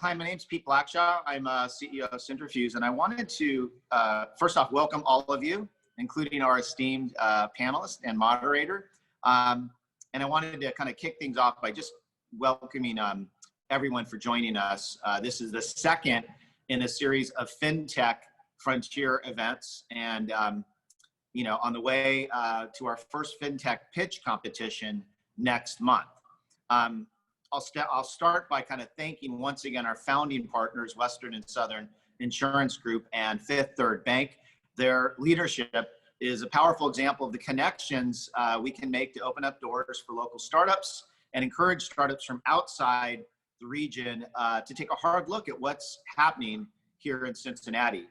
Hi, my name's Pete Blackshaw. I'm CEO of Centrifuge, and I wanted to, first off, welcome all of you, including our esteemed panelist and moderator. And I wanted to kind of kick things off by just welcoming everyone for joining us. This is the second in a series of Fintech Frontier events, and you know, on the way to our first Fintech pitch competition next month. I'll start by kind of thanking once again our founding partners, Western and Southern Insurance Group and Fifth Third Bank. Their leadership is a powerful example of the connections we can make to open up doors for local startups and encourage startups from outside the region to take a hard look at what's happening here in Cincinnati.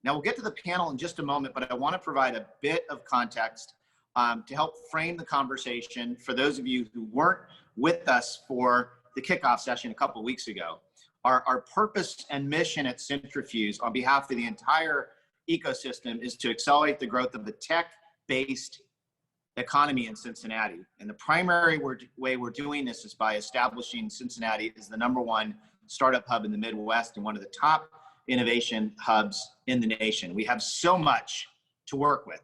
Now we'll get to the panel in just a moment, but I want to provide a bit of context to help frame the conversation for those of you who weren't with us for the kickoff session a couple of weeks ago. Our purpose and mission at Centrifuge on behalf of the entire ecosystem is to accelerate the growth of the tech-based economy in Cincinnati. And the primary way we're doing this is by establishing Cincinnati as the #1 startup hub in the Midwest and one of the top innovation hubs in the nation. We have so much to work with.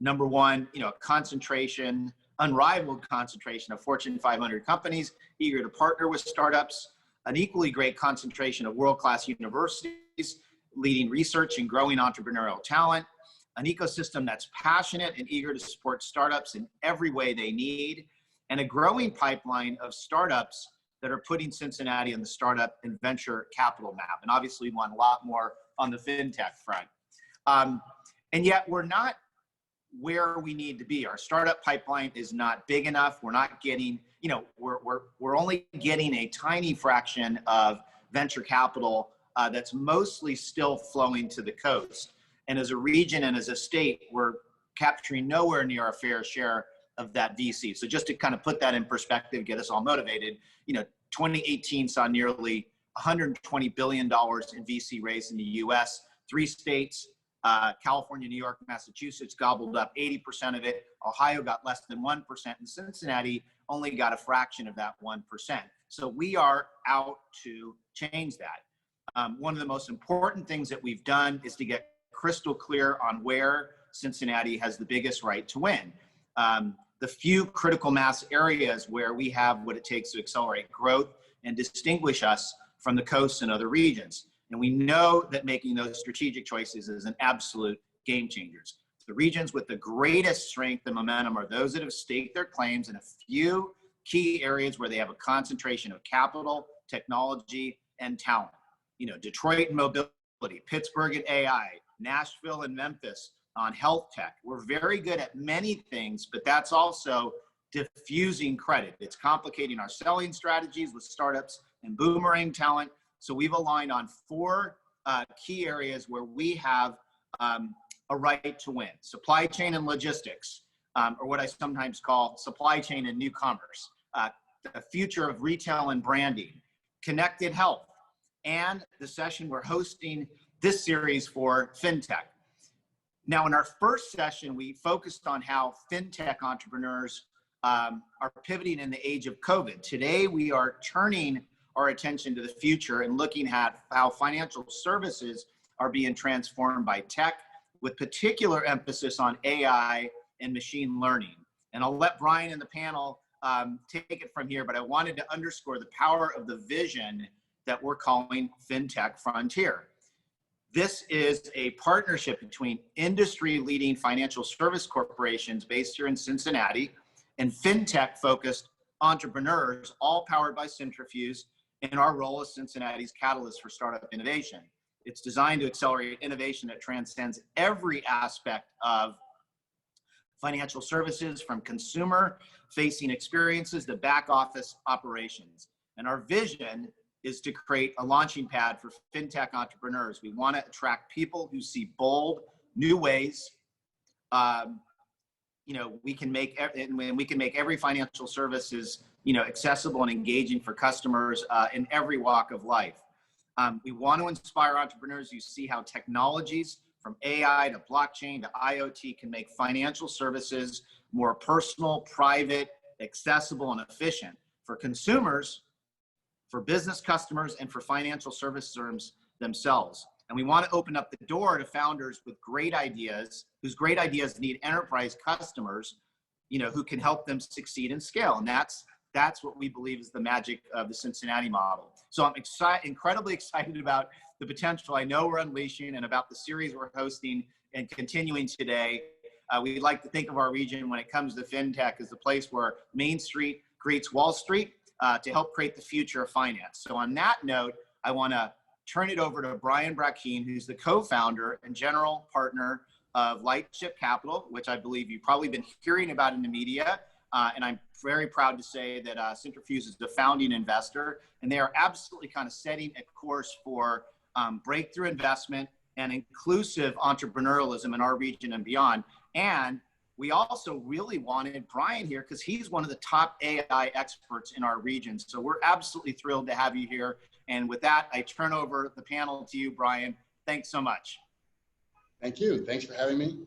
#1, you know, concentration, unrivaled concentration of Fortune 500 companies eager to partner with startups, an equally great concentration of world-class universities leading research and growing entrepreneurial talent, an ecosystem that's passionate and eager to support startups in every way they need, and a growing pipeline of startups that are putting Cincinnati on the startup and venture capital map. And obviously we want a lot more on the fintech front. And yet we're not where we need to be. Our startup pipeline is not big enough. We're not getting, you know, we're only getting a tiny fraction of venture capital that's mostly still flowing to the coast. And as a region and as a state, we're capturing nowhere near our fair share of that VC. So just to kind of put that in perspective, get us all motivated, you know, 2018 saw nearly $120 billion in VC raised in the US. 3 states, California, New York, Massachusetts gobbled up 80% of it. Ohio got less than 1%, and Cincinnati only got a fraction of that 1%. So we are out to change that. One of the most important things that we've done is to get crystal clear on where Cincinnati has the biggest right to win. The few critical mass areas where we have what it takes to accelerate growth and distinguish us from the coasts and other regions. And we know that making those strategic choices is an absolute game changer. The regions with the greatest strength and momentum are those that have staked their claims in a few key areas where they have a concentration of capital, technology, and talent. You know, Detroit and mobility, Pittsburgh and AI, Nashville and Memphis on health tech. We're very good at many things, but that's also diffusing credit. It's complicating our selling strategies with startups and boomerang talent. So we've aligned on 4 key areas where we have a right to win. Supply chain and logistics, or what I sometimes call supply chain and new commerce, the future of retail and branding, connected health, and the session we're hosting this series for FinTech. Now, in our first session, we focused on how FinTech entrepreneurs are pivoting in the age of COVID. Today, we are turning our attention to the future and looking at how financial services are being transformed by tech, with particular emphasis on AI and machine learning. And I'll let Brian and the panel take it from here, but I wanted to underscore the power of the vision that we're calling Fintech Frontier. This is a partnership between industry-leading financial service corporations based here in Cincinnati and fintech-focused entrepreneurs, all powered by Centrifuge in our role as Cincinnati's catalyst for startup innovation. It's designed to accelerate innovation that transcends every aspect of financial services, from consumer-facing experiences to back-office operations. And our vision is to create a launching pad for fintech entrepreneurs. We want to attract people who see bold, new ways. You know, we can make every financial services, you know, accessible and engaging for customers in every walk of life. We want to inspire entrepreneurs who see how technologies from AI to blockchain to IoT can make financial services more personal, private, accessible, and efficient. For consumers, for business customers and for financial service firms themselves. And we want to open up the door to founders with great ideas, whose great ideas need enterprise customers, who can help them succeed and scale. And that's what we believe is the magic of the Cincinnati model. So I'm incredibly excited about the potential I know we're unleashing and about the series we're hosting and continuing today. We like to think of our region when it comes to fintech as the place where Main Street greets Wall Street to help create the future of finance. So on that note, I want to turn it over to Brian Brackeen, who's the co-founder and general partner of Lightship Capital, which I believe you've probably been hearing about in the media. And I'm very proud to say that Centrifuge is the founding investor, and they are absolutely kind of setting a course for breakthrough investment and inclusive entrepreneurialism in our region and beyond. And we also really wanted Brian here because he's one of the top AI experts in our region. So we're absolutely thrilled to have you here. And with that, I turn over the panel to you, Brian. Thanks so much. Thank you. Thanks for having me.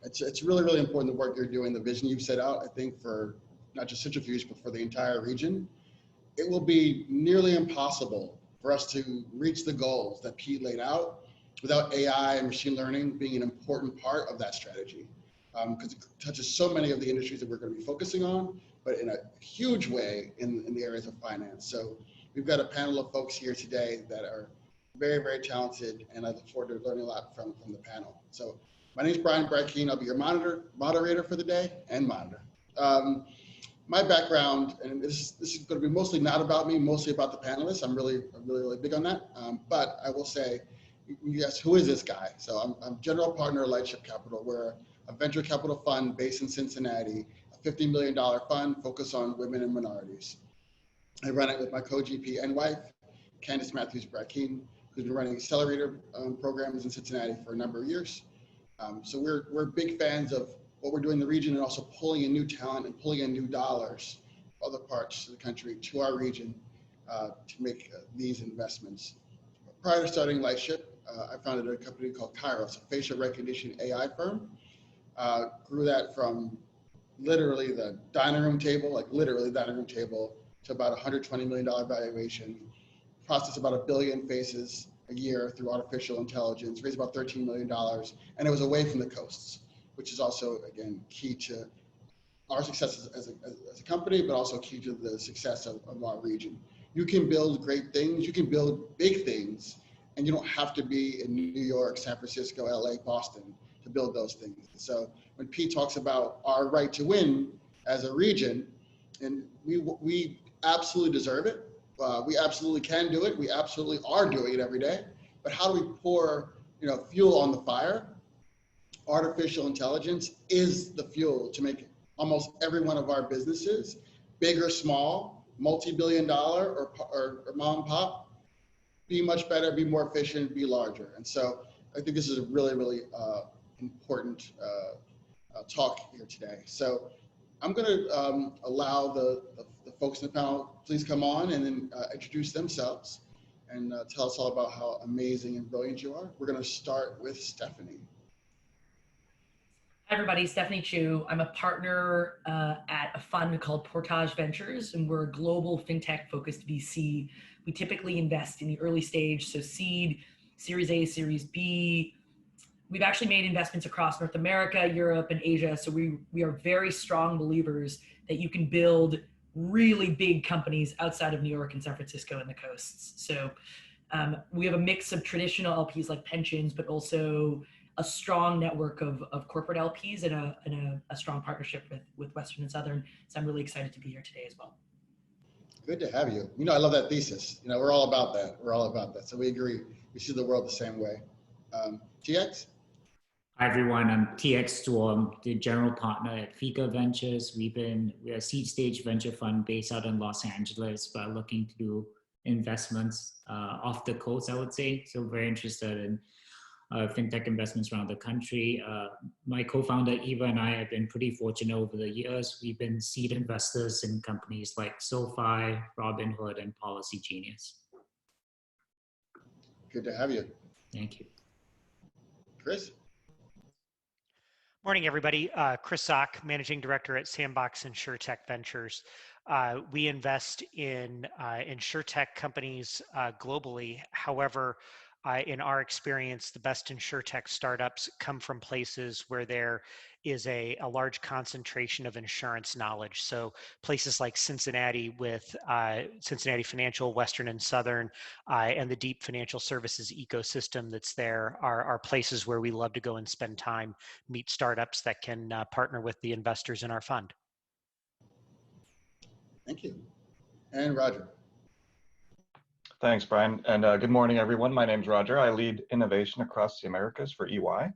It's really, really important the work you're doing, the vision you've set out, I think, for not just Centrifuge, but for the entire region. It will be nearly impossible for us to reach the goals that Pete laid out without AI and machine learning being an important part of that strategy. Because it touches so many of the industries that we're going to be focusing on, but in a huge way in the areas of finance. So we've got a panel of folks here today that are very, very talented, and I look forward to learning a lot from the panel. So my name is Brian Brackeen. I'll be your moderator for the day and monitor. My background, and this is going to be mostly not about me, mostly about the panelists. I'm really big on that. But I will say, yes, who is this guy? So I'm general partner of Lightship Capital. We're a venture capital fund based in Cincinnati, a $50 million fund focused on women and minorities. I run it with my co-GP and wife, Candace Matthews Brackeen, who's been running accelerator programs in Cincinnati for a number of years. So we're big fans of what we're doing in the region and also pulling in new talent and pulling in new dollars from other parts of the country to our region to make these investments. Prior to starting Lightship, I founded a company called Kairos, a facial recognition AI firm. Grew that from literally the dining room table, to about $120 million valuation, processed about 1 billion faces a year through artificial intelligence, raised about $13 million, and it was away from the coasts, which is also, again, key to our success as a company, but also key to the success of our region. You can build great things, you can build big things, and you don't have to be in New York, San Francisco, LA, Boston to build those things. So when Pete talks about our right to win as a region, and we absolutely deserve it. We absolutely can do it. We absolutely are doing it every day. But how do we pour, fuel on the fire? Artificial intelligence is the fuel to make almost every one of our businesses, big or small, multi-billion-dollar or mom and pop, be much better, be more efficient, be larger. And so I think this is a really, really important talk here today. So I'm going to allow the folks in the panel please come on and then introduce themselves and tell us all about how amazing and brilliant you are. We're going to start with Stephanie. Hi, everybody. Stephanie Chu. I'm a partner at a fund called Portage Ventures, and we're a global fintech-focused VC. We typically invest in the early stage, so seed, Series A, Series B. We've actually made investments across North America, Europe, and Asia, so we are very strong believers that you can build really big companies outside of New York and San Francisco and the coasts. So we have a mix of traditional LPs like pensions, but also a strong network of corporate LPs and a strong partnership with Western and Southern. So I'm really excited to be here today as well. Good to have you. I love that thesis. We're all about that. We're all about that. So we agree. We see the world the same way. TX? Hi, everyone. I'm TX Duo. I'm the general partner at Fika Ventures. We're a seed stage venture fund based out in Los Angeles, but looking to do investments off the coast, I would say. So very interested in fintech investments around the country. My co-founder Eva and I have been pretty fortunate over the years. We've been seed investors in companies like SoFi, Robinhood, and Policy Genius. Good to have you. Thank you. Chris? Morning, everybody. Chris Zock, Managing Director at Sandbox InsurTech Ventures. We invest in InsurTech companies globally. However, in our experience, the best InsurTech startups come from places where there is a large concentration of insurance knowledge. So places like Cincinnati with Cincinnati Financial, Western and Southern, and the deep financial services ecosystem that's there are places where we love to go and spend time, meet startups that can partner with the investors in our fund. Thank you. And Roger. Thanks, Brian. And good morning, everyone. My name's Roger. I lead innovation across the Americas for EY.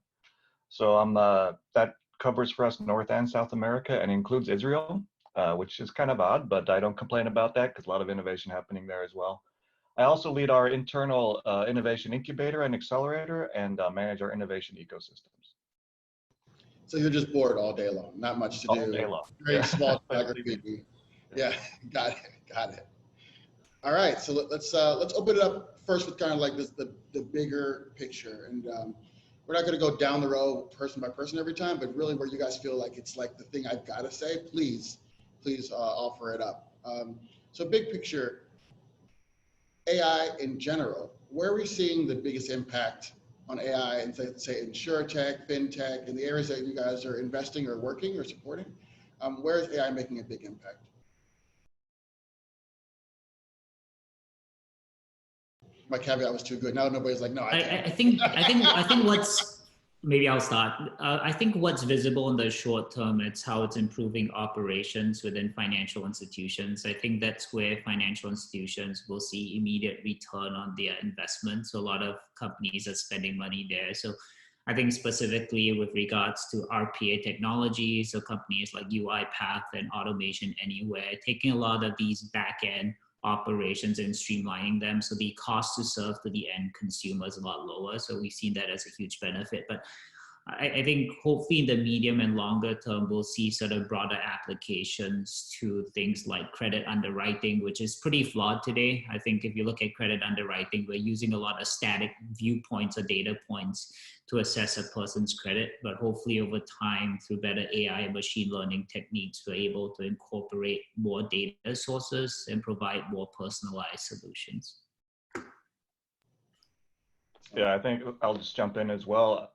So that covers for us North and South America and includes Israel, which is kind of odd, but I don't complain about that because a lot of innovation happening there as well. I also lead our internal innovation incubator and accelerator and manage our innovation ecosystems. So you're just bored all day long, not much to do. All day long. Very small geography. Yeah, got it. All right, so let's open it up first with kind of like the bigger picture, and we're not going to go down the row person by person every time, but really where you guys feel like it's like the thing I've got to say, please offer it up. So big picture, AI in general, where are we seeing the biggest impact on AI and say InsurTech, FinTech, in the areas that you guys are investing or working or supporting? Where is AI making a big impact? My caveat was too good. Now nobody's like, no, I think what's, maybe I'll start. I think what's visible in the short term, it's how it's improving operations within financial institutions. I think that's where financial institutions will see immediate return on their investments. So a lot of companies are spending money there. So I think specifically with regards to RPA technology, so companies like UiPath and Automation Anywhere, taking a lot of these back-end operations and streamlining them, so the cost to serve to the end consumer is a lot lower. So we've seen that as a huge benefit. But I think hopefully in the medium and longer term, we'll see sort of broader applications to things like credit underwriting, which is pretty flawed today. I think if you look at credit underwriting, we're using a lot of static viewpoints or data points to assess a person's credit. But hopefully over time, through better AI and machine learning techniques, we're able to incorporate more data sources and provide more personalized solutions. Yeah, I think I'll just jump in as well.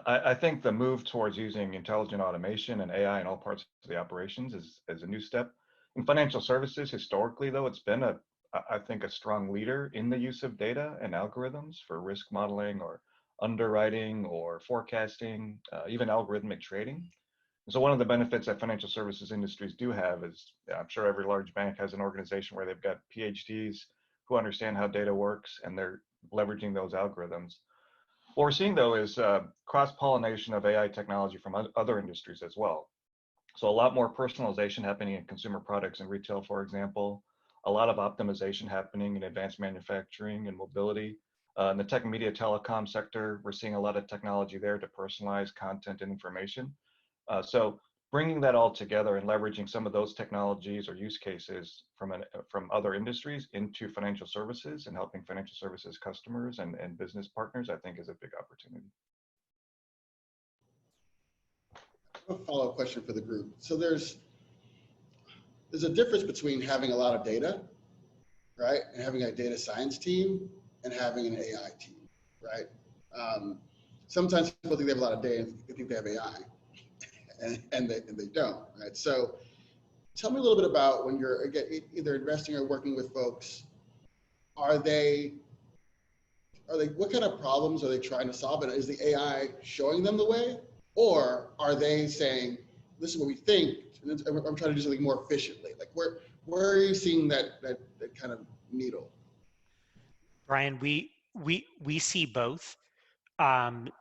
I think the move towards using intelligent automation and AI in all parts of the operations is a new step. In financial services, historically, though, it's been I think a strong leader in the use of data and algorithms for risk modeling or underwriting or forecasting, even algorithmic trading. And so one of the benefits that financial services industries do have is, I'm sure every large bank has an organization where they've got PhDs who understand how data works and they're leveraging those algorithms. What we're seeing, though, is cross-pollination of AI technology from other industries as well. So a lot more personalization happening in consumer products and retail, for example, a lot of optimization happening in advanced manufacturing and mobility. In the tech, media, telecom sector, we're seeing a lot of technology there to personalize content and information. So bringing that all together and leveraging some of those technologies or use cases from other industries into financial services and helping financial services customers and business partners, I think is a big opportunity. A follow-up question for the group. So there's a difference between having a lot of data, right, and having a data science team and having an AI team, right? Sometimes people think they have a lot of data and they think they have AI. And they don't, right? So tell me a little bit about when you're either investing or working with folks, what kind of problems are they trying to solve? And is the AI showing them the way? Or are they saying, this is what we think, and I'm trying to do something more efficiently? Like where are you seeing that kind of needle? Brian, we see both. But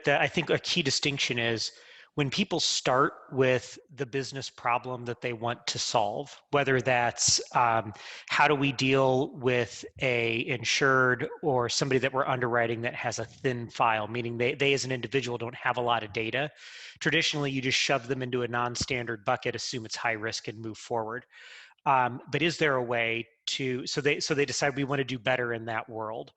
I think a key distinction is when people start with the business problem that they want to solve, whether that's how do we deal with a insured or somebody that we're underwriting that has a thin file, meaning they as an individual don't have a lot of data. Traditionally, you just shove them into a non-standard bucket, assume it's high risk, and move forward. But is there a way to, so they decide we want to do better in that world.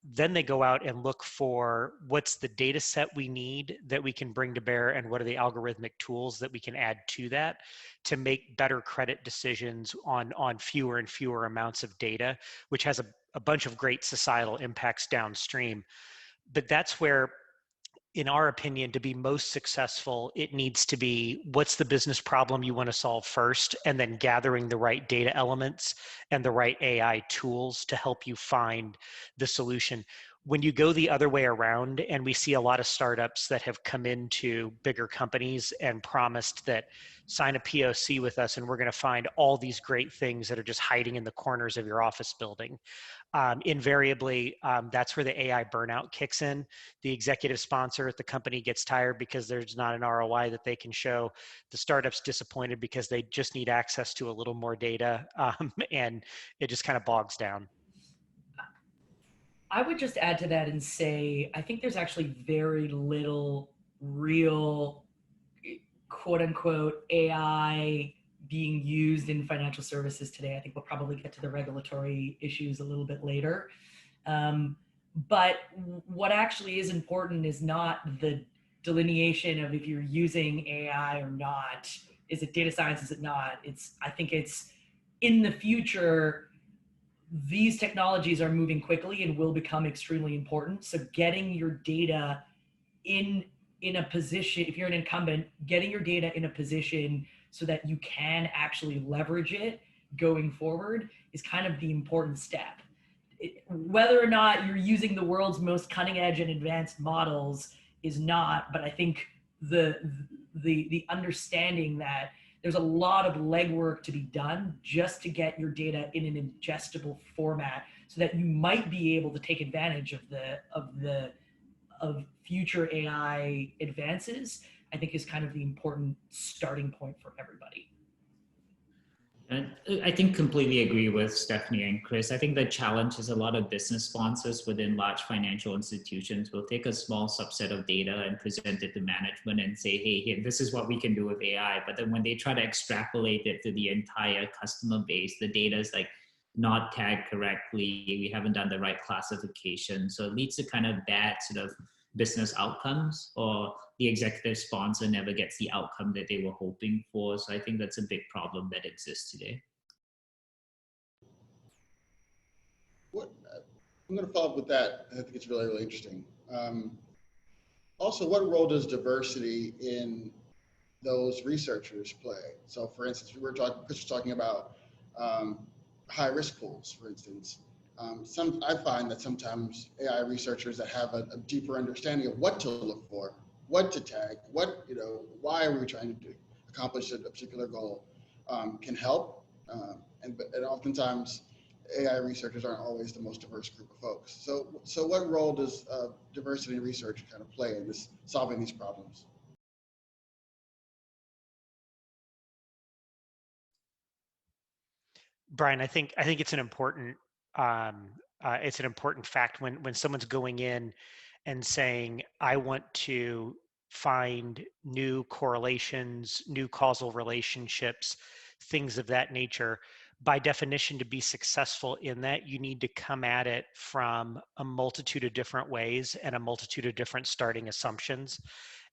then they go out and look for what's the data set we need that we can bring to bear, and what are the algorithmic tools that we can add to that to make better credit decisions on fewer and fewer amounts of data, which has a bunch of great societal impacts downstream. But that's where, in our opinion, to be most successful, it needs to be what's the business problem you want to solve first, and then gathering the right data elements and the right AI tools to help you find the solution. When you go the other way around, and we see a lot of startups that have come into bigger companies and promised that sign a POC with us and we're going to find all these great things that are just hiding in the corners of your office building. Invariably, that's where the AI burnout kicks in. The executive sponsor at the company gets tired because there's not an ROI that they can show. The startup's disappointed because they just need access to a little more data, and it just kind of bogs down. I would just add to that and say, I think there's actually very little real quote unquote AI being used in financial services today. I think we'll probably get to the regulatory issues a little bit later. But what actually is important is not the delineation of if you're using AI or not. Is it data science? Is it not? I think it's in the future, these technologies are moving quickly and will become extremely important. So getting your data in a position, if you're an incumbent, getting your data in a position so that you can actually leverage it going forward is kind of the important step. Whether or not you're using the world's most cutting edge and advanced models is not, but I think the understanding that there's a lot of legwork to be done just to get your data in an ingestible format so that you might be able to take advantage of future AI advances, I think is kind of the important starting point for everybody. And I think completely agree with Stephanie and Chris. I think the challenge is a lot of business sponsors within large financial institutions will take a small subset of data and present it to management and say, hey, here, this is what we can do with AI. But then when they try to extrapolate it to the entire customer base, the data is like not tagged correctly. We haven't done the right classification. So it leads to kind of bad sort of business outcomes, or the executive sponsor never gets the outcome that they were hoping for. So I think that's a big problem that exists today. I'm going to follow up with that. I think it's really, really interesting. Also, what role does diversity in those researchers play? So for instance, Chris was talking about high risk pools, for instance. I find that sometimes AI researchers that have a deeper understanding of what to look for, what to tag, why are we trying to accomplish a particular goal, can help. And oftentimes AI researchers aren't always the most diverse group of folks. So what role does diversity in research kind of play in solving these problems? Brian, I think it's an important fact when someone's going in and saying, I want to find new correlations, new causal relationships, things of that nature. By definition, to be successful in that, you need to come at it from a multitude of different ways and a multitude of different starting assumptions.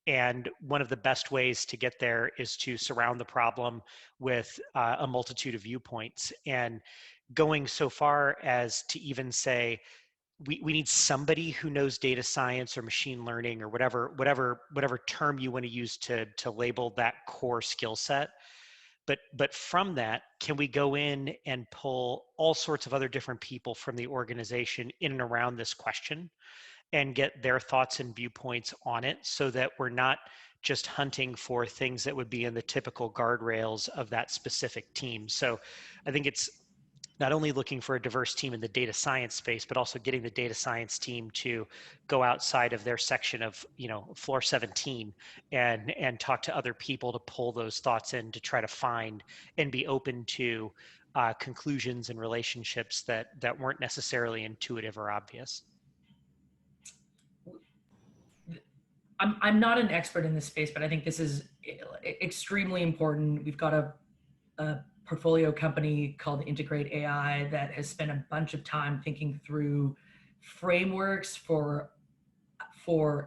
And one of the best ways to get there is to surround the problem with a multitude of viewpoints. And going so far as to even say, we need somebody who knows data science or machine learning or whatever term you want to use to label that core skill set. But from that, can we go in and pull all sorts of other different people from the organization in and around this question and get their thoughts and viewpoints on it, so that we're not just hunting for things that would be in the typical guardrails of that specific team. So I think it's not only looking for a diverse team in the data science space, but also getting the data science team to go outside of their section of, floor 17 and talk to other people to pull those thoughts in to try to find and be open to conclusions and relationships that weren't necessarily intuitive or obvious. I'm not an expert in this space, but I think this is extremely important. We've got a portfolio company called Integrate AI that has spent a bunch of time thinking through frameworks for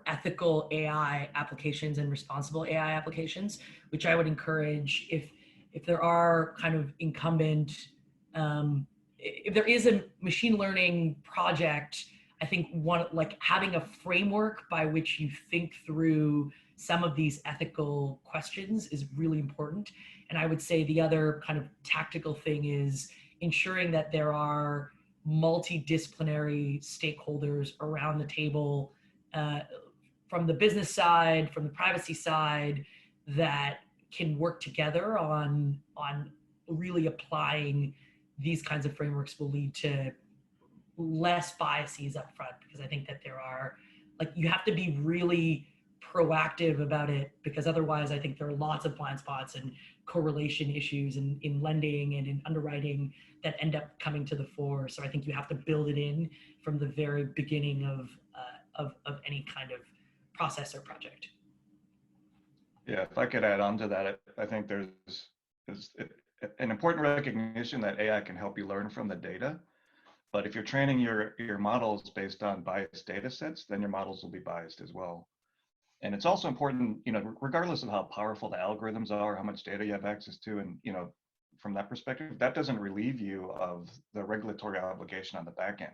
ethical AI applications and responsible AI applications, which I would encourage if there are kind of incumbent, if there is a machine learning project, I think like having a framework by which you think through some of these ethical questions is really important. And I would say the other kind of tactical thing is ensuring that there are multidisciplinary stakeholders around the table, from the business side, from the privacy side, that can work together on really applying these kinds of frameworks will lead to less biases up front, because I think that there are, like, you have to be really proactive about it, because otherwise I think there are lots of blind spots and correlation issues in lending and in underwriting that end up coming to the fore. So I think you have to build it in from the very beginning of any kind of process or project. Yeah, if I could add on to that, I think there's an important recognition that AI can help you learn from the data. But if you're training your models based on biased data sets, then your models will be biased as well. And it's also important, regardless of how powerful the algorithms are, how much data you have access to, and from that perspective, that doesn't relieve you of the regulatory obligation on the back end.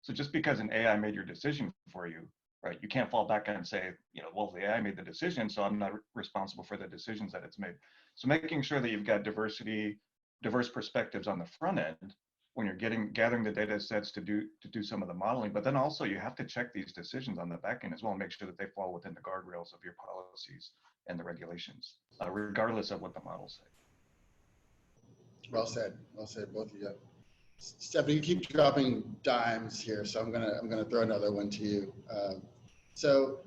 So just because an AI made your decision for you, right, you can't fall back and say, well, the AI made the decision, so I'm not responsible for the decisions that it's made. So making sure that you've got diverse perspectives on the front end when you're gathering the data sets to do some of the modeling, but then also you have to check these decisions on the back end as well and make sure that they fall within the guardrails of your policies and the regulations, regardless of what the models say. Well said, both of you. Stephanie, you keep dropping dimes here, so I'm gonna throw another one to you. So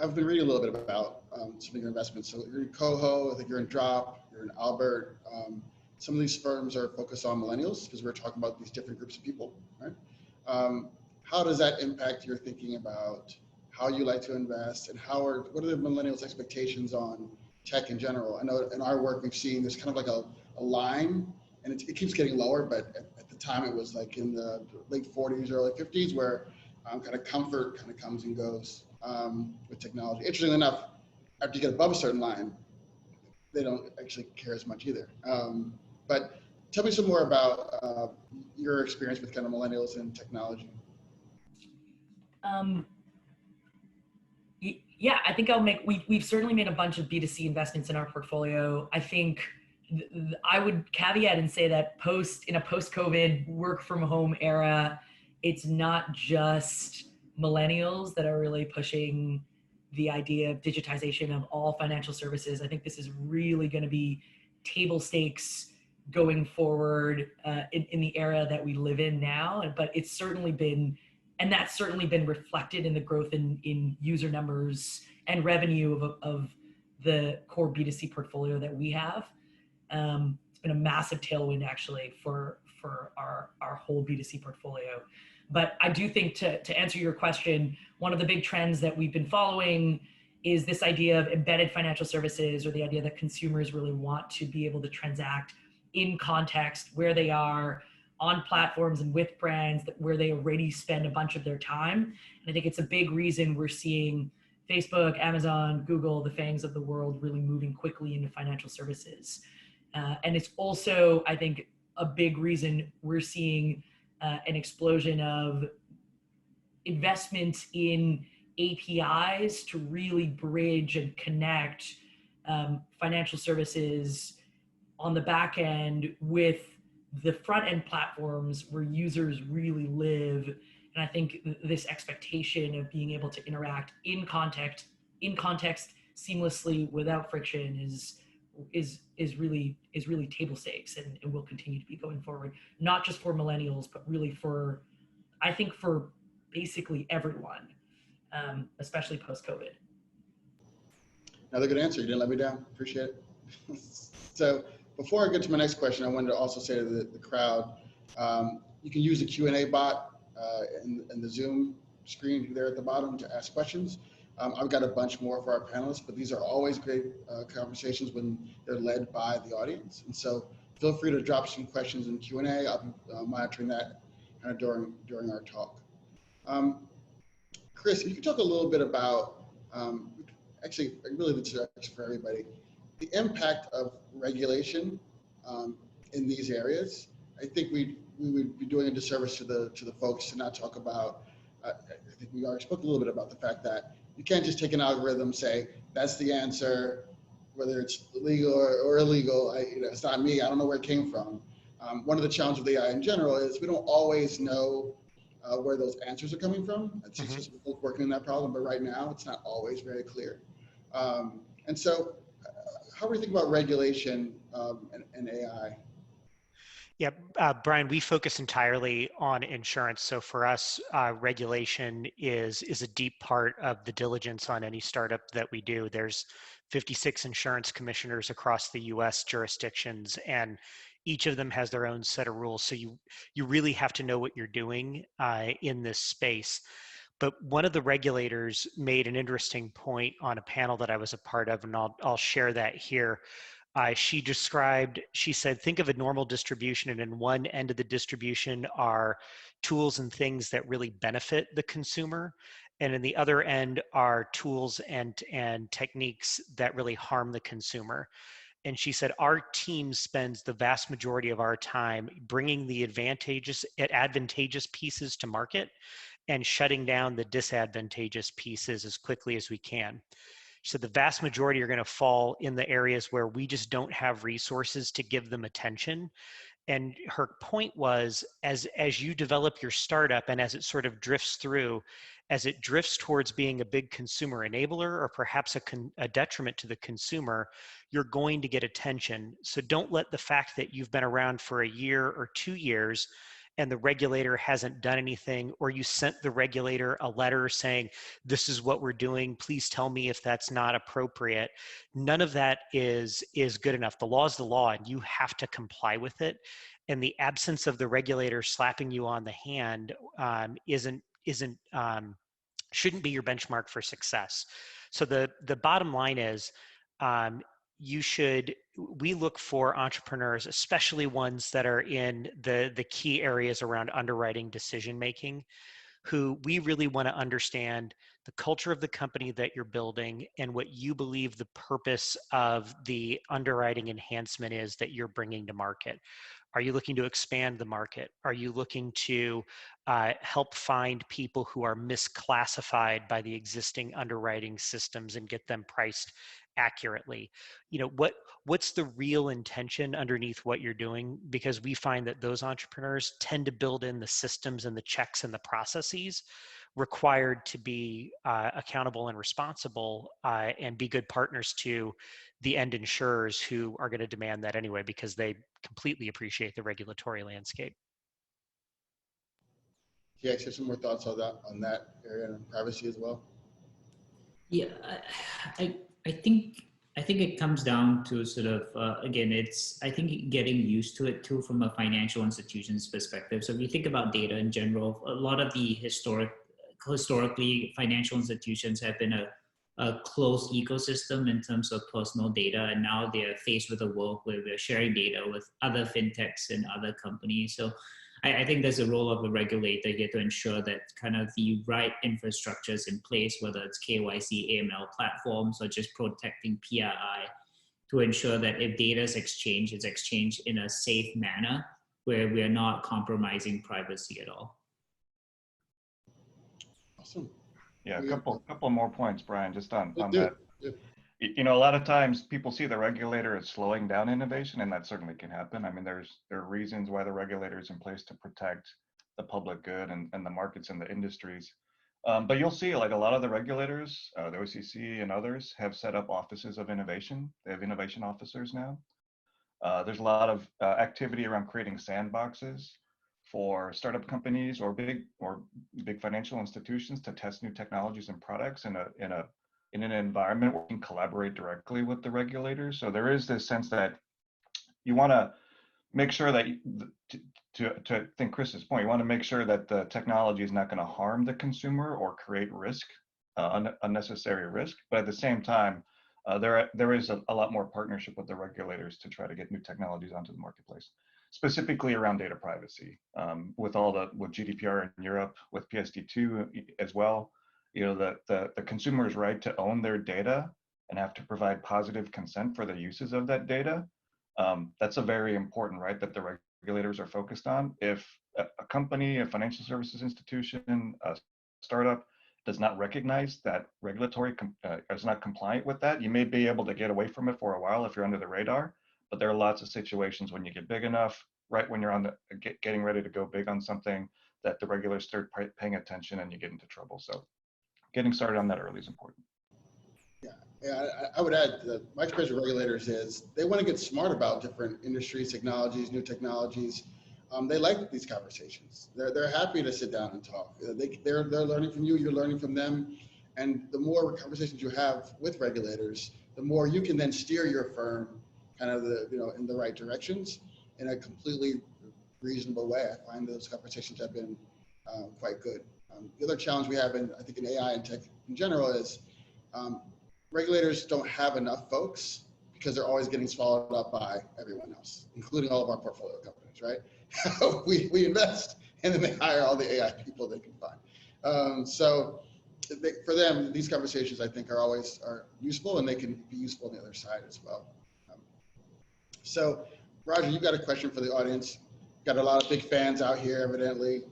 I've been reading a little bit about some of your investments. So you're in Coho, I think you're in Drop, you're in Albert. Some of these firms are focused on millennials because we're talking about these different groups of people, right? How does that impact your thinking about how you like to invest, and what are the millennials' expectations on tech in general? I know in our work we've seen there's kind of like a line, and it keeps getting lower, but at the time it was like in the late 40s, early 50s, where kind of comfort kind of comes and goes with technology. Interestingly enough, after you get above a certain line, they don't actually care as much either. But tell me some more about your experience with kind of millennials and technology. Yeah, I think we've certainly made a bunch of B2C investments in our portfolio. I think I would caveat and say that in a post-COVID work from home era, it's not just millennials that are really pushing the idea of digitization of all financial services. I think this is really going to be table stakes going forward in the era that we live in now. But it's certainly been, and that's certainly been reflected in the growth in user numbers and revenue of the core B2C portfolio that we have. It's been a massive tailwind actually for our whole B2C portfolio. But I do think to answer your question, one of the big trends that we've been following is this idea of embedded financial services, or the idea that consumers really want to be able to transact in context where they are on platforms and with brands where they already spend a bunch of their time. And I think it's a big reason we're seeing Facebook, Amazon, Google, the FANGs of the world really moving quickly into financial services. And it's also, I think, a big reason we're seeing an explosion of investments in APIs to really bridge and connect financial services on the back end with the front end platforms where users really live. And I think this expectation of being able to interact in context seamlessly without friction is really table stakes, and will continue to be going forward, not just for millennials, but really for basically everyone, especially post-COVID. Another good answer. You didn't let me down. Appreciate it. So before I get to my next question, I wanted to also say to the crowd, you can use the Q&A bot in the Zoom screen there at the bottom to ask questions. I've got a bunch more for our panelists, but these are always great conversations when they're led by the audience. And so feel free to drop some questions in Q&A. I'll be monitoring that during our talk. Chris, you could talk a little bit about, actually, really this is for everybody, the impact of regulation in these areas. I think we would be doing a disservice to the folks to not talk about. I think we already spoke a little bit about the fact that you can't just take an algorithm, say that's the answer, whether it's legal or illegal. It's not me. I don't know where it came from. One of the challenges with AI in general is we don't always know where those answers are coming from. It's just working on that problem, but right now it's not always very clear. And so, how do we think about regulation and AI? Yeah, Brian, we focus entirely on insurance. So for us, regulation is a deep part of the diligence on any startup that we do. There's 56 insurance commissioners across the US jurisdictions, and each of them has their own set of rules. So you really have to know what you're doing in this space. But one of the regulators made an interesting point on a panel that I was a part of, and I'll share that here. She said, think of a normal distribution, and in one end of the distribution are tools and things that really benefit the consumer. And in the other end are tools and techniques that really harm the consumer. And she said, our team spends the vast majority of our time bringing the advantageous pieces to market and shutting down the disadvantageous pieces as quickly as we can. So the vast majority are going to fall in the areas where we just don't have resources to give them attention. And her point was, as you develop your startup and as it sort of drifts through, as it drifts towards being a big consumer enabler or perhaps a detriment to the consumer, you're going to get attention. So don't let the fact that you've been around for a year or 2 years and the regulator hasn't done anything, or you sent the regulator a letter saying, this is what we're doing, please tell me if that's not appropriate. None of that is good enough. The law is the law, and you have to comply with it. And the absence of the regulator slapping you on the hand shouldn't be your benchmark for success. So the bottom line is, we look for entrepreneurs, especially ones that are in the key areas around underwriting decision making, who we really want to understand the culture of the company that you're building and what you believe the purpose of the underwriting enhancement is that you're bringing to market. Are you looking to expand the market? Are you looking to help find people who are misclassified by the existing underwriting systems and get them priced accurately? What's the real intention underneath what you're doing? Because we find that those entrepreneurs tend to build in the systems and the checks and the processes required to be accountable and responsible and be good partners to the end insurers who are going to demand that anyway, because they completely appreciate the regulatory landscape. Yeah, I have some more thoughts on that area and privacy as well. Yeah, I think it comes down to sort of again, I think getting used to it too from a financial institution's perspective. So if you think about data in general, a lot of the historically financial institutions have been a closed ecosystem in terms of personal data, and now they're faced with a world where we're sharing data with other fintechs and other companies. So I think there's a role of a regulator here to ensure that kind of the right infrastructure is in place, whether it's KYC, AML platforms, or just protecting PII, to ensure that if data is exchanged, it's exchanged in a safe manner where we are not compromising privacy at all. Awesome. Yeah, a couple more points, Brian, just on that. Yeah. A lot of times people see the regulator as slowing down innovation, and that certainly can happen. I mean, there are reasons why the regulator is in place to protect the public good and the markets and the industries. But you'll see, like, a lot of the regulators, the OCC and others, have set up offices of innovation. They have innovation officers now. There's a lot of activity around creating sandboxes for startup companies or big financial institutions to test new technologies and products in an environment where you can collaborate directly with the regulators. So there is this sense that you want to make sure that, to think Chris's point, you want to make sure that the technology is not going to harm the consumer or create risk, unnecessary risk. But at the same time, there is a lot more partnership with the regulators to try to get new technologies onto the marketplace. specifically around data privacy. With GDPR in Europe, with PSD2 as well, the consumer's right to own their data and have to provide positive consent for the uses of that data. That's a very important right that the regulators are focused on. If a company, a financial services institution, a startup does not recognize that regulatory is not compliant with that, you may be able to get away from it for a while if you're under the radar. But there are lots of situations when you get big enough, right when you're on the getting ready to go big on something, that the regulators start paying attention and you get into trouble. So getting started on that early is important. Yeah, I would add that my experience with regulators is they want to get smart about different industries, technologies, new technologies. They like these conversations. They're happy to sit down and talk. They're learning from you, you're learning from them. And the more conversations you have with regulators, the more you can then steer your firm kind of in the right directions in a completely reasonable way. I find those conversations have been quite good. The other challenge we have I think in AI and tech in general is regulators don't have enough folks because they're always getting swallowed up by everyone else, including all of our portfolio companies, right? we invest and then they hire all the AI people they can find. So for them, these conversations I think are useful, and they can be useful on the other side as well. So Roger, you've got a question for the audience. Got a lot of big fans out here, evidently.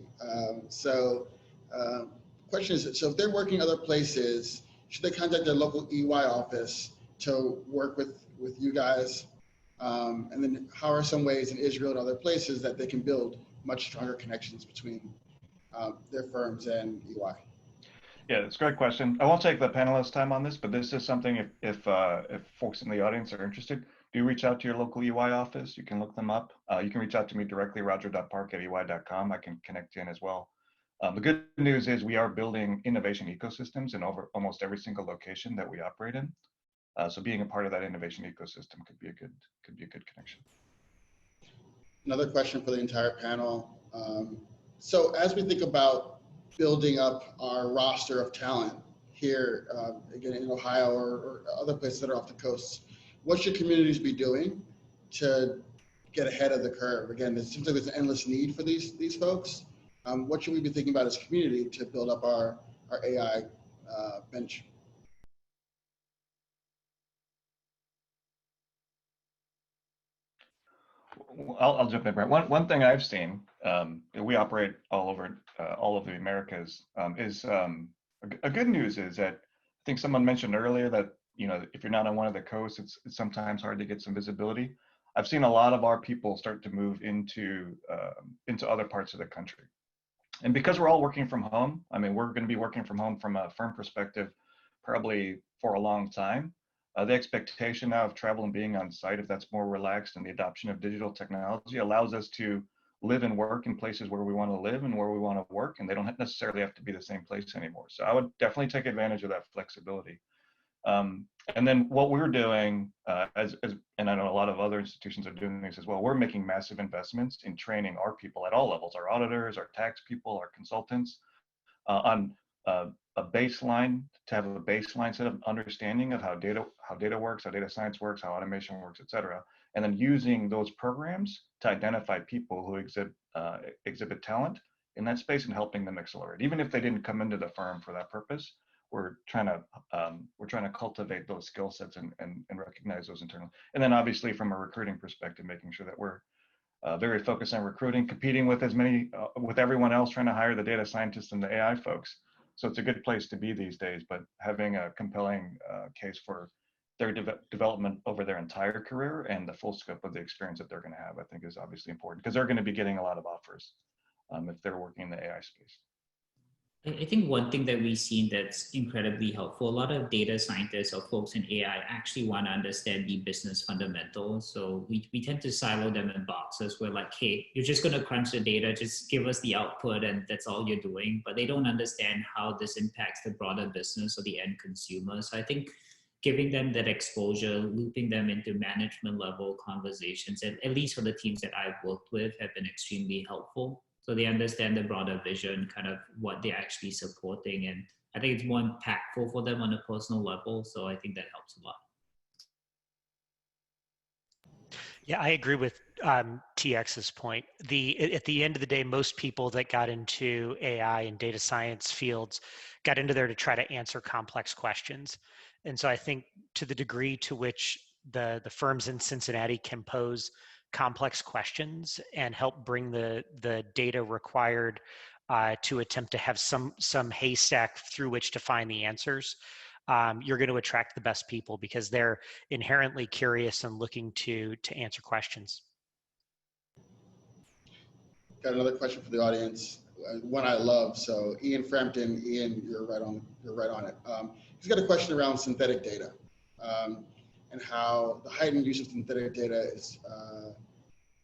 Question is, so if they're working other places, should they contact their local EY office to work with you guys? And then how are some ways in Israel and other places that they can build much stronger connections between their firms and EY? Yeah, it's a great question. I won't take the panelists' time on this, but this is something if folks in the audience are interested, do reach out to your local EY office. You can look them up. You can reach out to me directly, roger.park@ey.com. I can connect you in as well. The good news is we are building innovation ecosystems in almost every single location that we operate in. So being a part of that innovation ecosystem could be a good connection. Another question for the entire panel. So as we think about building up our roster of talent here, again in Ohio or other places that are off the coast, what should communities be doing to get ahead of the curve? Again, it seems like there's an endless need for these folks. What should we be thinking about as a community to build up our AI bench? I'll jump in, Brent. One thing I've seen, we operate all over all of the Americas, is a good news is that I think someone mentioned earlier that if you're not on one of the coasts, it's sometimes hard to get some visibility. I've seen a lot of our people start to move into other parts of the country. And because we're all working from home, I mean, we're going to be working from home from a firm perspective probably for a long time. The expectation now of travel and being on site, if that's more relaxed, and the adoption of digital technology allows us to live and work in places where we want to live and where we want to work, and they don't necessarily have to be the same place anymore. So I would definitely take advantage of that flexibility. And then what we're doing, and I know a lot of other institutions are doing this as well, we're making massive investments in training our people at all levels, our auditors, our tax people, our consultants, on a baseline, to have a baseline set of understanding of how data works, how data science works, how automation works, et cetera. And then using those programs to identify people who exhibit talent in that space and helping them accelerate. Even if they didn't come into the firm for that purpose, we're trying to cultivate those skill sets and recognize those internally. And then obviously from a recruiting perspective, making sure that we're very focused on recruiting, competing with with everyone else, trying to hire the data scientists and the AI folks. So it's a good place to be these days, but having a compelling case for their development over their entire career and the full scope of the experience that they're going to have, I think is obviously important, because they're going to be getting a lot of offers if they're working in the AI space. I think one thing that we've seen that's incredibly helpful, a lot of data scientists or folks in AI actually want to understand the business fundamentals. So we tend to silo them in boxes where like, hey, you're just going to crunch the data, just give us the output and that's all you're doing. But they don't understand how this impacts the broader business or the end consumer. So I think giving them that exposure, looping them into management level conversations, at least for the teams that I've worked with, have been extremely helpful. So they understand the broader vision, kind of what they're actually supporting. And I think it's more impactful for them on a personal level. So I think that helps a lot. Yeah, I agree with TX's point. At the end of the day, most people that got into AI and data science fields got into there to try to answer complex questions. And so I think to the degree to which the firms in Cincinnati can pose complex questions and help bring the data required to attempt to have some haystack through which to find the answers, you're going to attract the best people because they're inherently curious and looking to answer questions. Got another question for the audience, one I love. So Ian Frampton, Ian, you're right on it. He's got a question around synthetic data and how the heightened use of synthetic data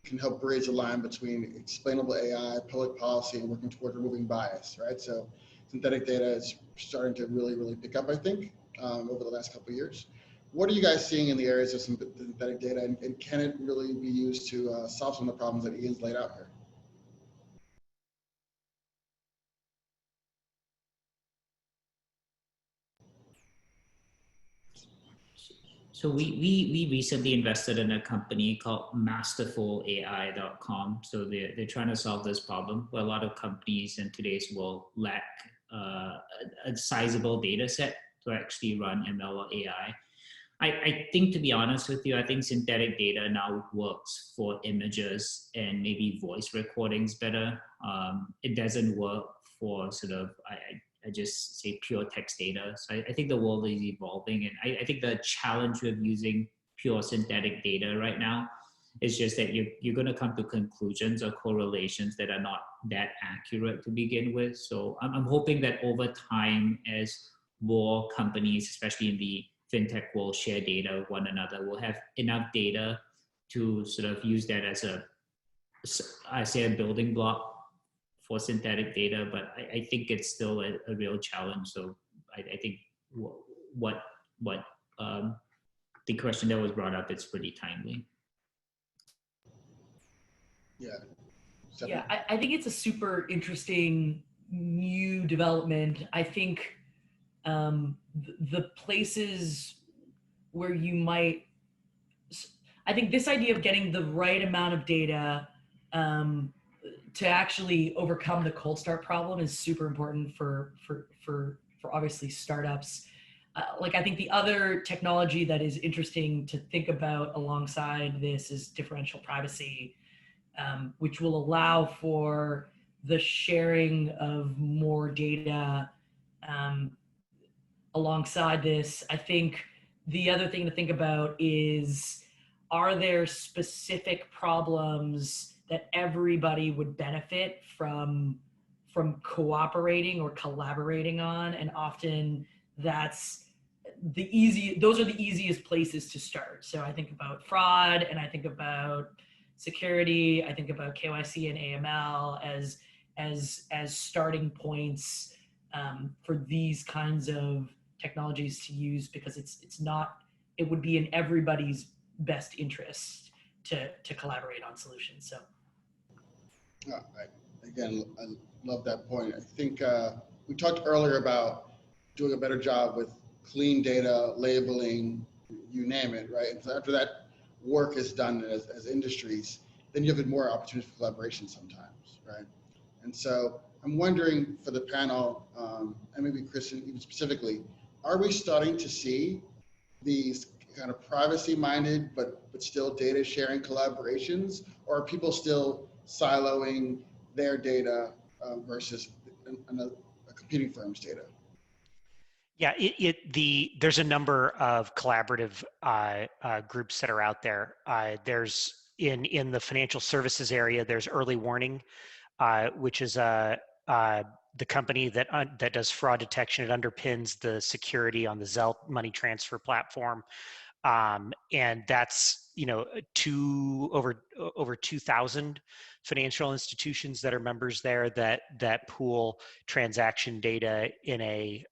can help bridge the line between explainable AI, public policy, and working toward removing bias, right? So synthetic data is starting to really pick up, I think, over the last couple of years. What are you guys seeing in the areas of synthetic data, and can it really be used to solve some of the problems that Ian's laid out here? So we recently invested in a company called masterfulai.com. So they're trying to solve this problem where a lot of companies in today's world lack a sizable data set to actually run ML or AI. I think, to be honest with you, I think synthetic data now works for images and maybe voice recordings better. It doesn't work for sort of, I just say pure text data. So I think the world is evolving, and I think the challenge with using pure synthetic data right now is just that you're going to come to conclusions or correlations that are not that accurate to begin with. So I'm hoping that over time, as more companies, especially in the fintech world, share data with one another, we'll have enough data to sort of use that as a building block for synthetic data, but I think it's still a real challenge. So I think what the question that was brought up, it's pretty timely. Yeah. Yeah, I think it's a super interesting new development. I think the places where you might, I think this idea of getting the right amount of data to actually overcome the cold start problem is super important for obviously startups. Like I think the other technology that is interesting to think about alongside this is differential privacy, which will allow for the sharing of more data alongside this. I think the other thing to think about is, are there specific problems that everybody would benefit from cooperating or collaborating on? And often those are the easiest places to start. So I think about fraud, and I think about security, I think about KYC and AML as starting points for these kinds of technologies to use, because it would be in everybody's best interest to collaborate on solutions. So again, I love that point. I think we talked earlier about doing a better job with clean data, labeling, you name it, right? And so after that work is done as industries, then you have more opportunities for collaboration sometimes, right? And so I'm wondering for the panel, and maybe Kristen even specifically, are we starting to see these kind of privacy-minded but still data sharing collaborations, or are people still siloing their data versus a competing firm's data? Yeah, there's a number of collaborative groups that are out there. There's in the financial services area, there's Early Warning, which is the company that does fraud detection. It underpins the security on the Zelle money transfer platform, and that's over 2,000 financial institutions that are members there that pool transaction data in a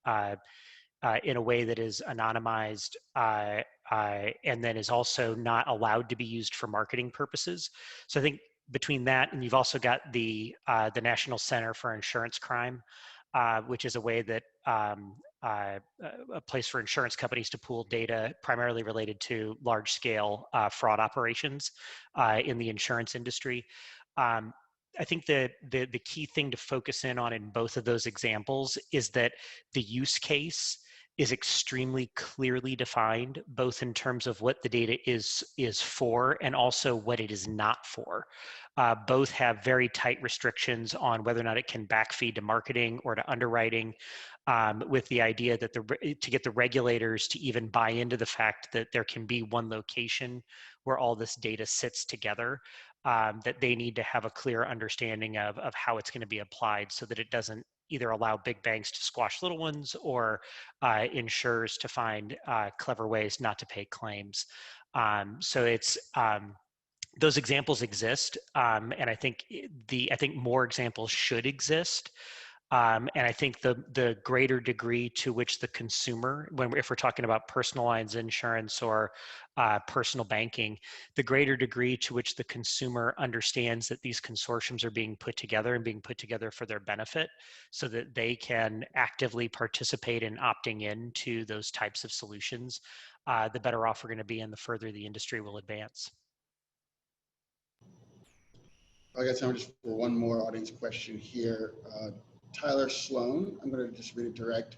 way that is anonymized and then is also not allowed to be used for marketing purposes. So I think between that, and you've also got the National Center for Insurance Crime, which is a way that a place for insurance companies to pool data primarily related to large-scale fraud operations in the insurance industry. I think the key thing to focus in on in both of those examples is that the use case is extremely clearly defined, both in terms of what the data is for and also what it is not for. Both have very tight restrictions on whether or not it can backfeed to marketing or to underwriting, with the idea that to get the regulators to even buy into the fact that there can be one location where all this data sits together, that they need to have a clear understanding of how it's going to be applied so that it doesn't either allow big banks to squash little ones or insurers to find clever ways not to pay claims. So it's those examples exist, and I think more examples should exist. And I think the greater degree to which the consumer, if we're talking about personal lines insurance or personal banking, the greater degree to which the consumer understands that these consortiums are being put together and being put together for their benefit so that they can actively participate in opting into those types of solutions, the better off we're going to be and the further the industry will advance. I got time just for one more audience question here. Tyler Sloan, I'm going to just read it direct.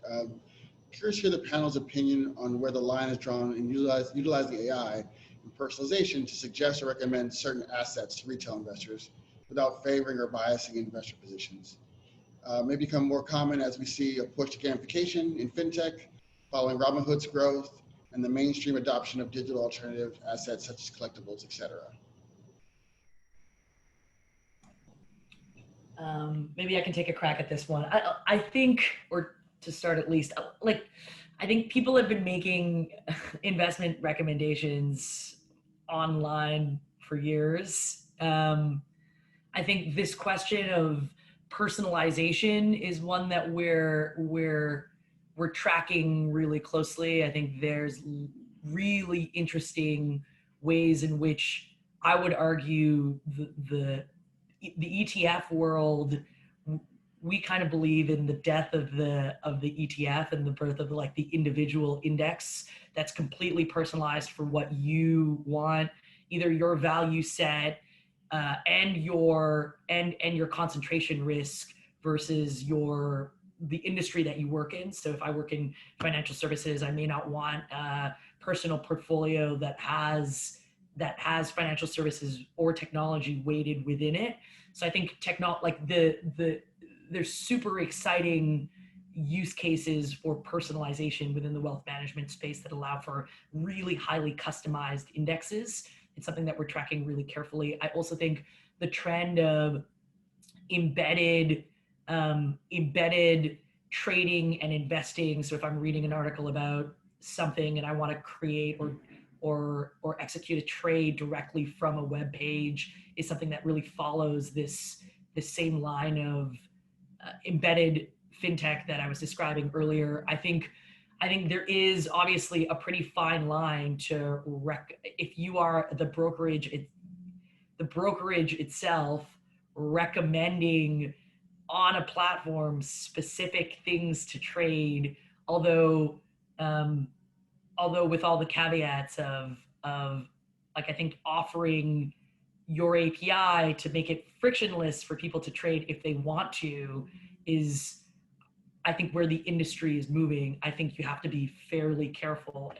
Curious to hear the panel's opinion on where the line is drawn in utilizing AI and personalization to suggest or recommend certain assets to retail investors without favoring or biasing investor positions. May become more common as we see a push to gamification in fintech following Robinhood's growth and the mainstream adoption of digital alternative assets such as collectibles, et cetera. Maybe I can take a crack at this one. I think, or to start at least, I think people have been making investment recommendations online for years. I think this question of personalization is one that we're tracking really closely. I think there's really interesting ways in which I would argue the ETF world, we kind of believe in the death of the ETF and the birth of like the individual index that's completely personalized for what you want, either your value set and your concentration risk versus the industry that you work in. So if I work in financial services, I may not want a personal portfolio that has financial services or technology weighted within it. So I think there's super exciting use cases for personalization within the wealth management space that allow for really highly customized indexes. It's something that we're tracking really carefully. I also think the trend of embedded trading and investing. So if I'm reading an article about something and I want to create or execute a trade directly from a web page, is something that really follows this same line of embedded fintech that I was describing earlier. I think there is obviously a pretty fine line to if you are the brokerage itself recommending on a platform specific things to trade, although with all the caveats of like, I think offering your API to make it frictionless for people to trade if they want to is, I think, where the industry is moving. I think you have to be fairly careful.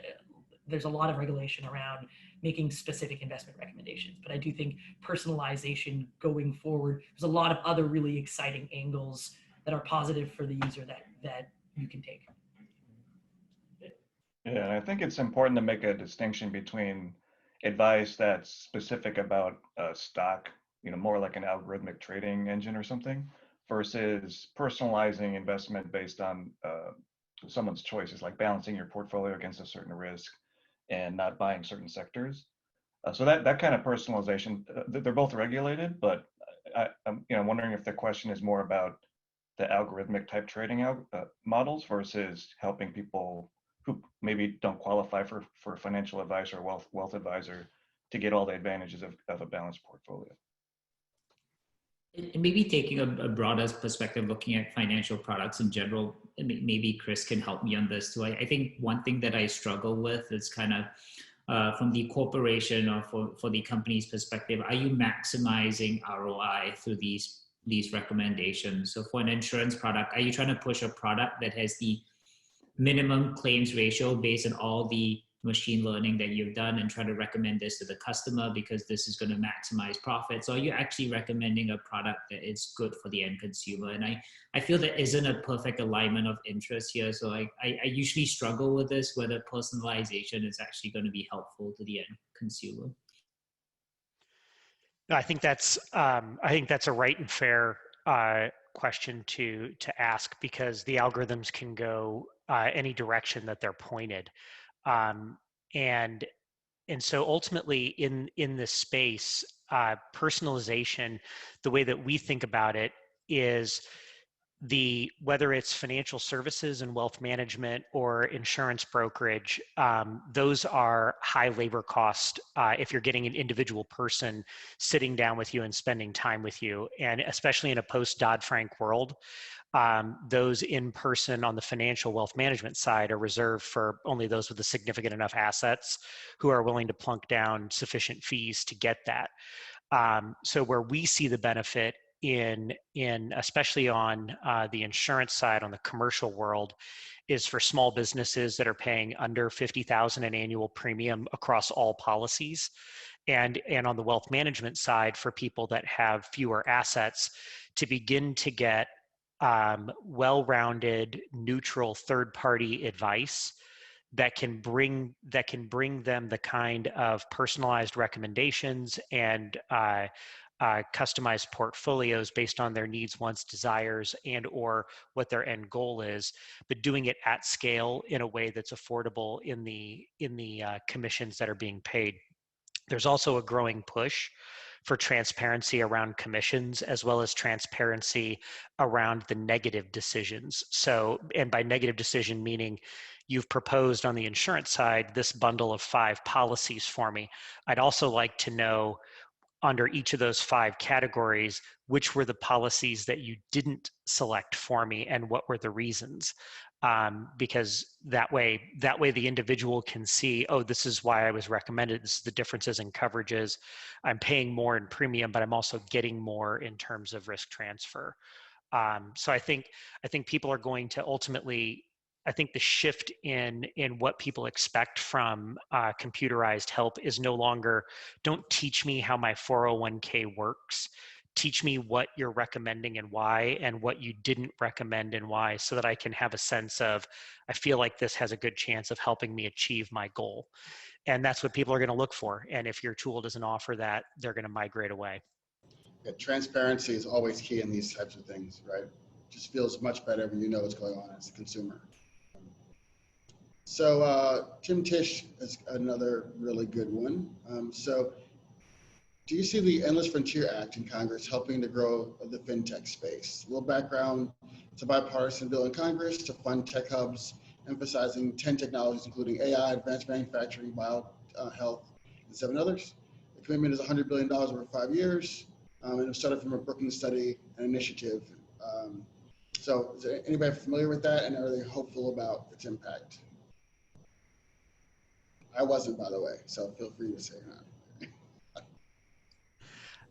There's a lot of regulation around making specific investment recommendations, but I do think personalization going forward, there's a lot of other really exciting angles that are positive for the user that you can take. Yeah, and I think it's important to make a distinction between advice that's specific about a stock, more like an algorithmic trading engine or something, versus personalizing investment based on someone's choices, like balancing your portfolio against a certain risk and not buying certain sectors. So that kind of personalization, they're both regulated, but I'm wondering if the question is more about the algorithmic type trading models versus helping people who maybe don't qualify for financial advice or wealth advisor to get all the advantages of a balanced portfolio. And maybe taking a broader perspective, looking at financial products in general, maybe Chris can help me on this too. I think one thing that I struggle with is kind of from the corporation or for the company's perspective, are you maximizing ROI through these recommendations? So for an insurance product, are you trying to push a product that has the minimum claims ratio based on all the machine learning that you've done and try to recommend this to the customer because this is going to maximize profits? Or are you actually recommending a product that is good for the end consumer? And I feel there isn't a perfect alignment of interest here. So I usually struggle with this, whether personalization is actually going to be helpful to the end consumer. No, I think that's a right and fair question to ask, because the algorithms can go any direction that they're pointed, and so ultimately in this space, personalization, the way that we think about it is whether it's financial services and wealth management or insurance brokerage, those are high labor cost if you're getting an individual person sitting down with you and spending time with you. And especially in a post-Dodd-Frank world, those in person on the financial wealth management side are reserved for only those with a significant enough assets who are willing to plunk down sufficient fees to get that. So where we see the benefit in especially on the insurance side, on the commercial world, is for small businesses that are paying under $50,000 in annual premium across all policies, and on the wealth management side for people that have fewer assets, to begin to get well-rounded, neutral third-party advice that can bring them the kind of personalized recommendations and customized portfolios based on their needs, wants, desires, and or what their end goal is, but doing it at scale in a way that's affordable in the commissions that are being paid. There's also a growing push for transparency around commissions, as well as transparency around the negative decisions. So, and by negative decision, meaning you've proposed on the insurance side this bundle of 5 policies for me. I'd also like to know, under each of those 5 categories, which were the policies that you didn't select for me and what were the reasons. Because that way the individual can see, oh, this is why I was recommended. This is the differences in coverages. I'm paying more in premium, but I'm also getting more in terms of risk transfer. So I think people are going to ultimately, I think the shift in what people expect from computerized help is no longer, don't teach me how my 401k works. Teach me what you're recommending and why, and what you didn't recommend and why, so that I can have a sense of, I feel like this has a good chance of helping me achieve my goal. And that's what people are going to look for. And if your tool doesn't offer that, they're going to migrate away. Yeah, transparency is always key in these types of things, right? It just feels much better when you know what's going on as a consumer. So Tim Tisch is another really good one. So do you see the Endless Frontier Act in Congress helping to grow the fintech space? A little background: it's a bipartisan bill in Congress to fund tech hubs, emphasizing 10 technologies, including AI, advanced manufacturing, health, and 7 others. The commitment is $100 billion over 5 years, and it was started from a Brookings study and initiative. So is there anybody familiar with that, and are they hopeful about its impact? I wasn't, by the way, so feel free to say that.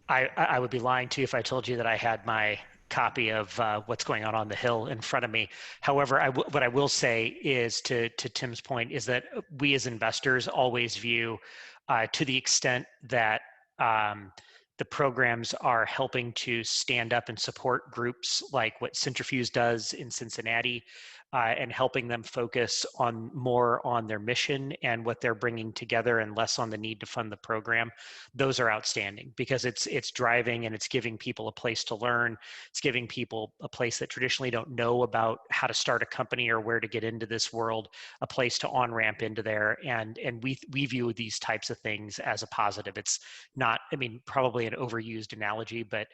I would be lying to you if I told you that I had my copy of what's going on the Hill in front of me. However, what I will say is, to Tim's point, is that we as investors always view, to the extent that the programs are helping to stand up and support groups like what Centrifuge does in Cincinnati, and helping them focus more on their mission and what they're bringing together, and less on the need to fund the program. Those are outstanding, because it's driving and it's giving people a place to learn. It's giving people a place that traditionally don't know about how to start a company or where to get into this world, a place to on-ramp into there. And we view these types of things as a positive. It's not, I mean, probably an overused analogy, but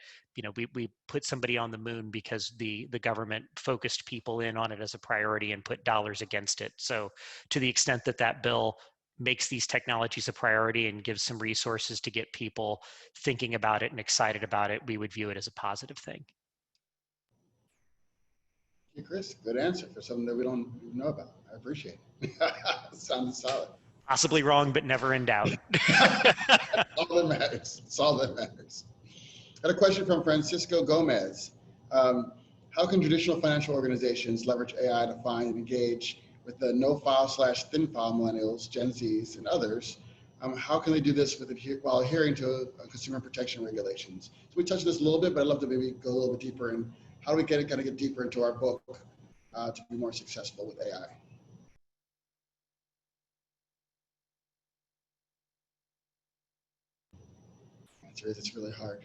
we put somebody on the moon because the government focused people in on it as a priority and put dollars against it. So to the extent that that bill makes these technologies a priority and gives some resources to get people thinking about it and excited about it, we would view it as a positive thing. Hey, Chris, good answer for something that we don't know about. I appreciate it. Sounds solid. Possibly wrong, but never in doubt. All that matters. It's all that matters. I had a question from Francisco Gomez. How can traditional financial organizations leverage AI to find and engage with the no-file/thin file millennials, Gen Zs, and others? How can they do this while adhering to consumer protection regulations? So we touched on this a little bit, but I'd love to maybe go a little bit deeper in how do we get deeper into our book to be more successful with AI? The answer is it's really hard.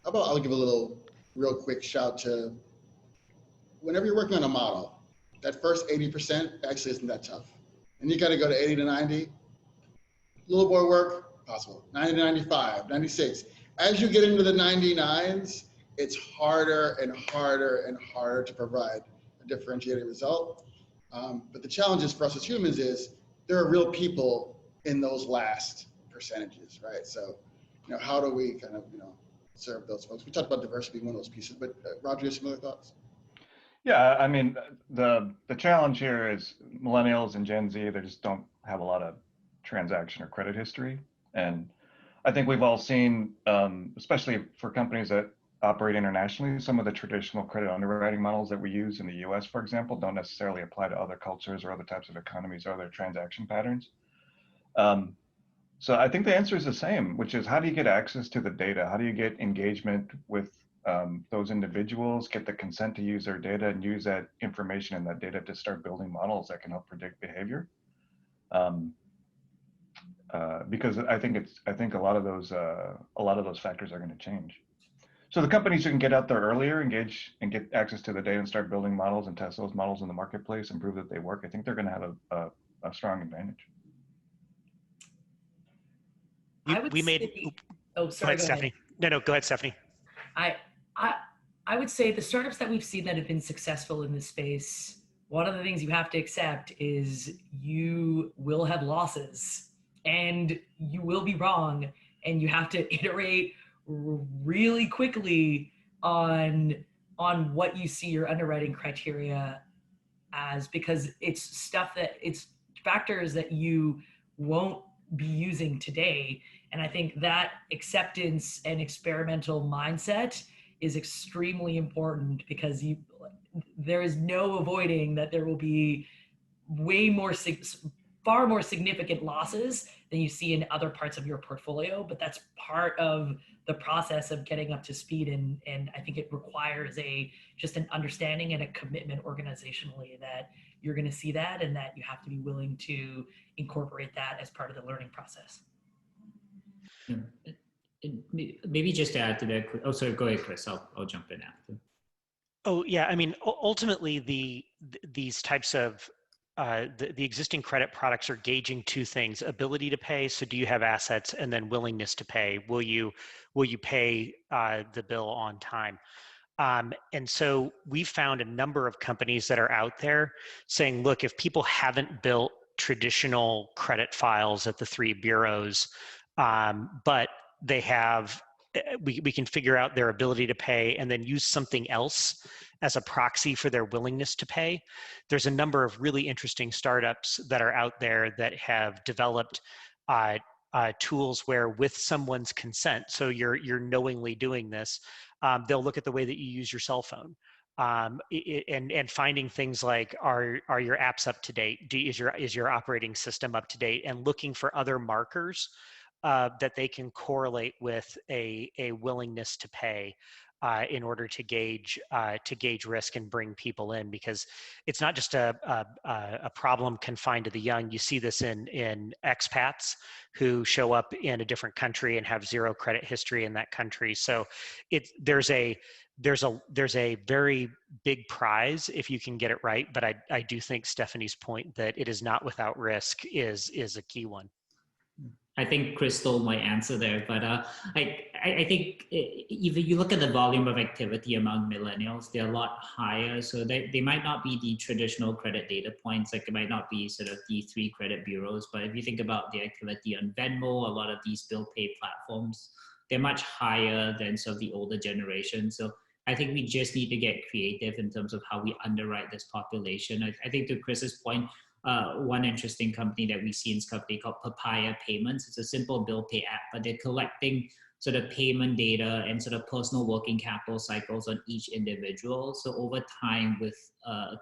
How about I'll give a little real quick shout to whenever you're working on a model, that first 80% actually isn't that tough. And you got to go to 80 to 90. A little more work, possible. 90 to 95, 96. As you get into the 99s, it's harder and harder and harder to provide a differentiated result. But the challenges for us as humans is there are real people in those last percentages, right? So, how do we kind of, serve those folks? We talked about diversity being one of those pieces, but Roger, you have some other thoughts? Yeah, I mean, the challenge here is millennials and Gen Z, they just don't have a lot of transaction or credit history. And I think we've all seen, especially for companies that operate internationally, some of the traditional credit underwriting models that we use in the US, for example, don't necessarily apply to other cultures or other types of economies or other transaction patterns. So I think the answer is the same, which is how do you get access to the data? How do you get engagement with those individuals, get the consent to use their data and use that information and that data to start building models that can help predict behavior? Because I think a lot of those factors are going to change. So the companies who can get out there earlier, engage and get access to the data and start building models and test those models in the marketplace and prove that they work, I think they're going to have a strong advantage. We made. Oh, sorry. Go ahead, Stephanie. No, go ahead, Stephanie. I would say the startups that we've seen that have been successful in this space, one of the things you have to accept is you will have losses and you will be wrong, and you have to iterate really quickly on what you see your underwriting criteria as, because it's factors that you won't be using today. And I think that acceptance and experimental mindset is extremely important, because there is no avoiding that there will be far more significant losses than you see in other parts of your portfolio. But that's part of the process of getting up to speed. And I think it requires just an understanding and a commitment organizationally that you're going to see that, and that you have to be willing to incorporate that as part of the learning process. Maybe just to add to that. Oh, sorry, go ahead, Chris. I'll jump in after. Oh yeah, I mean, ultimately these types of the existing credit products are gauging two things: ability to pay. So do you have assets? And then willingness to pay. Will you pay the bill on time? And so we've found a number of companies that are out there saying, look, if people haven't built traditional credit files at the three bureaus, but they have, we can figure out their ability to pay and then use something else as a proxy for their willingness to pay. There's a number of really interesting startups that are out there that have developed tools where, with someone's consent, so you're knowingly doing this, they'll look at the way that you use your cell phone. And finding things like, are your apps up to date? Is your operating system up to date? And looking for other markers that they can correlate with a willingness to pay in order to gauge risk and bring people in, because it's not just a problem confined to the young. You see this in expats who show up in a different country and have zero credit history in that country. So there's a very big prize if you can get it right. But I do think Stephanie's point that it is not without risk is a key one. I think Chris stole my answer there, but I think if you look at the volume of activity among millennials, they're a lot higher. So they might not be the traditional credit data points, like it might not be sort of the 3 credit bureaus, but if you think about the activity on Venmo, a lot of these bill pay platforms, they're much higher than sort of the older generation. So I think we just need to get creative in terms of how we underwrite this population. I think to Chris's point, one interesting company that we see is a company called Papaya Payments. It's a simple bill pay app, but they're collecting sort of payment data and sort of personal working capital cycles on each individual. So over time, with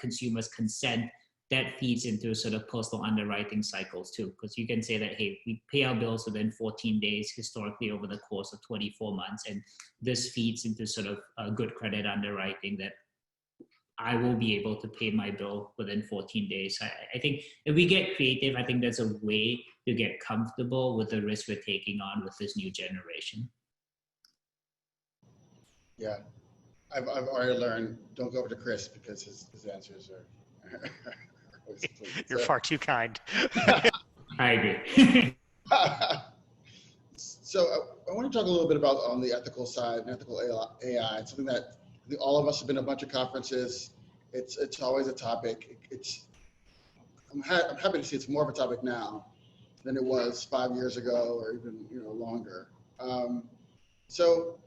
consumers' consent, that feeds into sort of personal underwriting cycles too, because you can say that, hey, we pay our bills within 14 days historically over the course of 24 months. And this feeds into sort of good credit underwriting that I will be able to pay my bill within 14 days. I think if we get creative, I think there's a way to get comfortable with the risk we're taking on with this new generation. Yeah, I've already learned, don't go over to Chris because his answers are always complete. You're far too kind. I agree. So I want to talk a little bit about on the ethical side and ethical AI. It's something that all of us have been to a bunch of conferences. It's always a topic. I'm happy to see it's more of a topic now than it was 5 years ago or even longer. So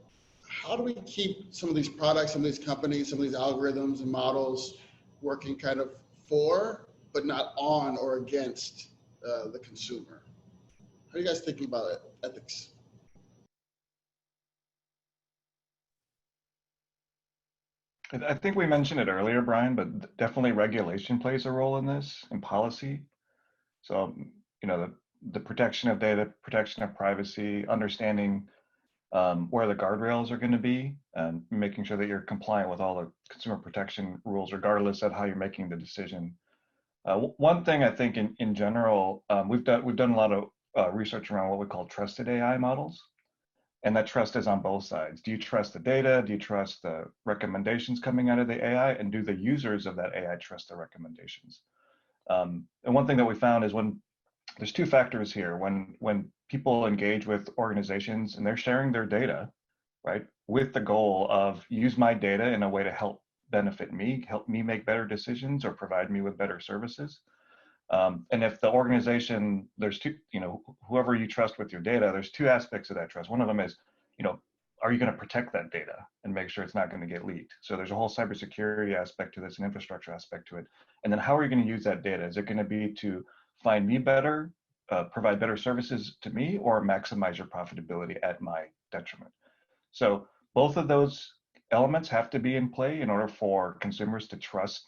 how do we keep some of these products, some of these companies, some of these algorithms and models working kind of for, but not on or against the consumer? How are you guys thinking about it, ethics? I think we mentioned it earlier, Brian, but definitely regulation plays a role in this and policy. So, the protection of data, protection of privacy, understanding where the guardrails are going to be, and making sure that you're compliant with all the consumer protection rules, regardless of how you're making the decision. One thing I think in general, we've done a lot of research around what we call trusted AI models. And that trust is on both sides. Do you trust the data? Do you trust the recommendations coming out of the AI? And do the users of that AI trust the recommendations? And one thing that we found is when there's 2 factors here. When people engage with organizations and they're sharing their data, right, with the goal of use my data in a way to help benefit me, help me make better decisions or provide me with better services. And if the organization, there's 2, whoever you trust with your data, there's 2 aspects of that trust. One of them is, are you going to protect that data and make sure it's not going to get leaked? So there's a whole cybersecurity aspect to this, an infrastructure aspect to it. And then how are you going to use that data? Is it going to be to find me better, provide better services to me, or maximize your profitability at my detriment? So both of those elements have to be in play in order for consumers to trust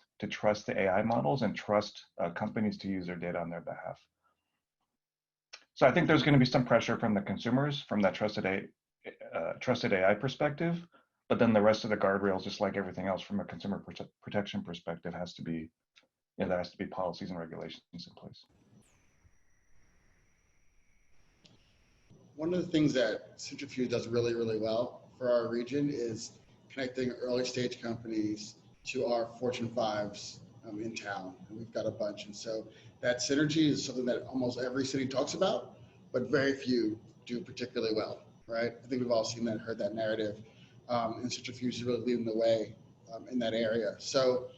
the AI models and trust companies to use their data on their behalf. So I think there's going to be some pressure from the consumers from that trusted AI perspective, but then the rest of the guardrails, just like everything else from a consumer protection perspective, has to be, there has to be policies and regulations in place. One of the things that Centrifuge does really, really well for our region is connecting early stage companies to our Fortune 5s in town. And we've got a bunch. And so that synergy is something that almost every city talks about, but very few do particularly well, right? I think we've all seen that, heard that narrative. And Centrifuge is really leading the way in that area. So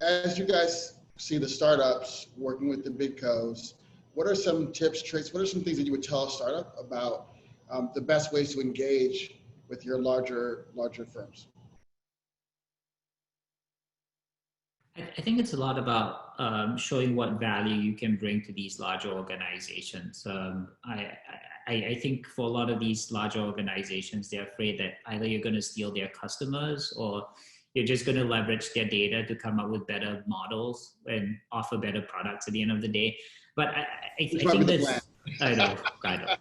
as you guys see the startups working with the big cos, what are some tips, tricks, what are some things that you would tell a startup about the best ways to engage with your larger firms? I think it's a lot about showing what value you can bring to these larger organizations. I think for a lot of these larger organizations, they're afraid that either you're going to steal their customers or you're just going to leverage their data to come up with better models and offer better products at the end of the day. But I think this, I know. I know.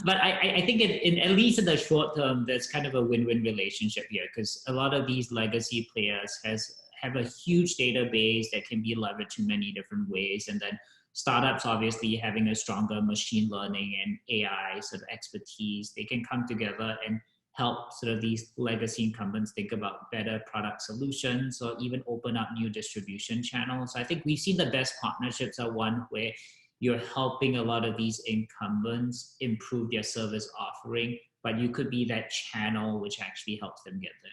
But I think in at least in the short term, there's kind of a win-win relationship here, because a lot of these legacy players have a huge database that can be leveraged in many different ways. And then startups, obviously having a stronger machine learning and AI sort of expertise, they can come together and help sort of these legacy incumbents think about better product solutions or even open up new distribution channels. I think we've seen the best partnerships are one where you're helping a lot of these incumbents improve their service offering, but you could be that channel which actually helps them get there.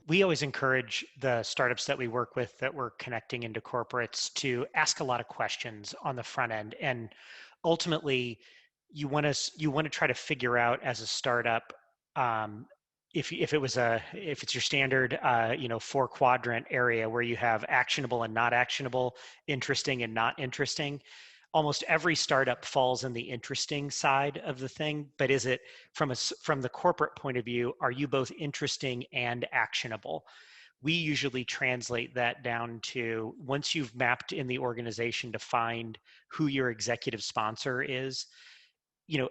We always encourage the startups that we work with that we're connecting into corporates to ask a lot of questions on the front end. And ultimately, you want to try to figure out as a startup, if it's your standard 4-quadrant area where you have actionable and not actionable, interesting and not interesting. Almost every startup falls in the interesting side of the thing, but is it from the corporate point of view, are you both interesting and actionable? We usually translate that down to, once you've mapped in the organization to find who your executive sponsor is,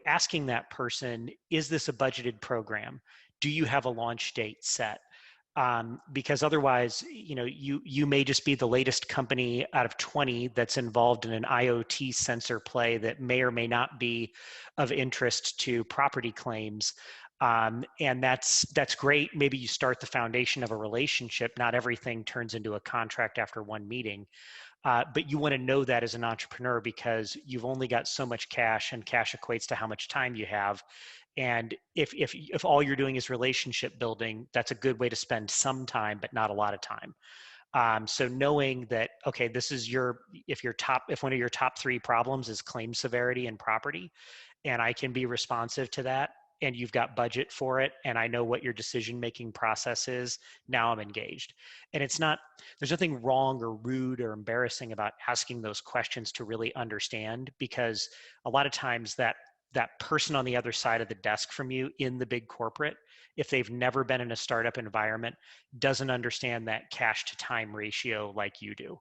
asking that person, is this a budgeted program? Do you have a launch date set? Because otherwise, you may just be the latest company out of 20 that's involved in an IoT sensor play that may or may not be of interest to property claims. And that's great. Maybe you start the foundation of a relationship. Not everything turns into a contract after one meeting. But you want to know that as an entrepreneur, because you've only got so much cash, and cash equates to how much time you have. And if all you're doing is relationship building, that's a good way to spend some time, but not a lot of time. So knowing that, okay, this is if one of your top 3 problems is claim severity and property, and I can be responsive to that, and you've got budget for it, and I know what your decision-making process is, now I'm engaged. And there's nothing wrong or rude or embarrassing about asking those questions to really understand, because a lot of times that person on the other side of the desk from you in the big corporate, if they've never been in a startup environment, doesn't understand that cash to time ratio like you do.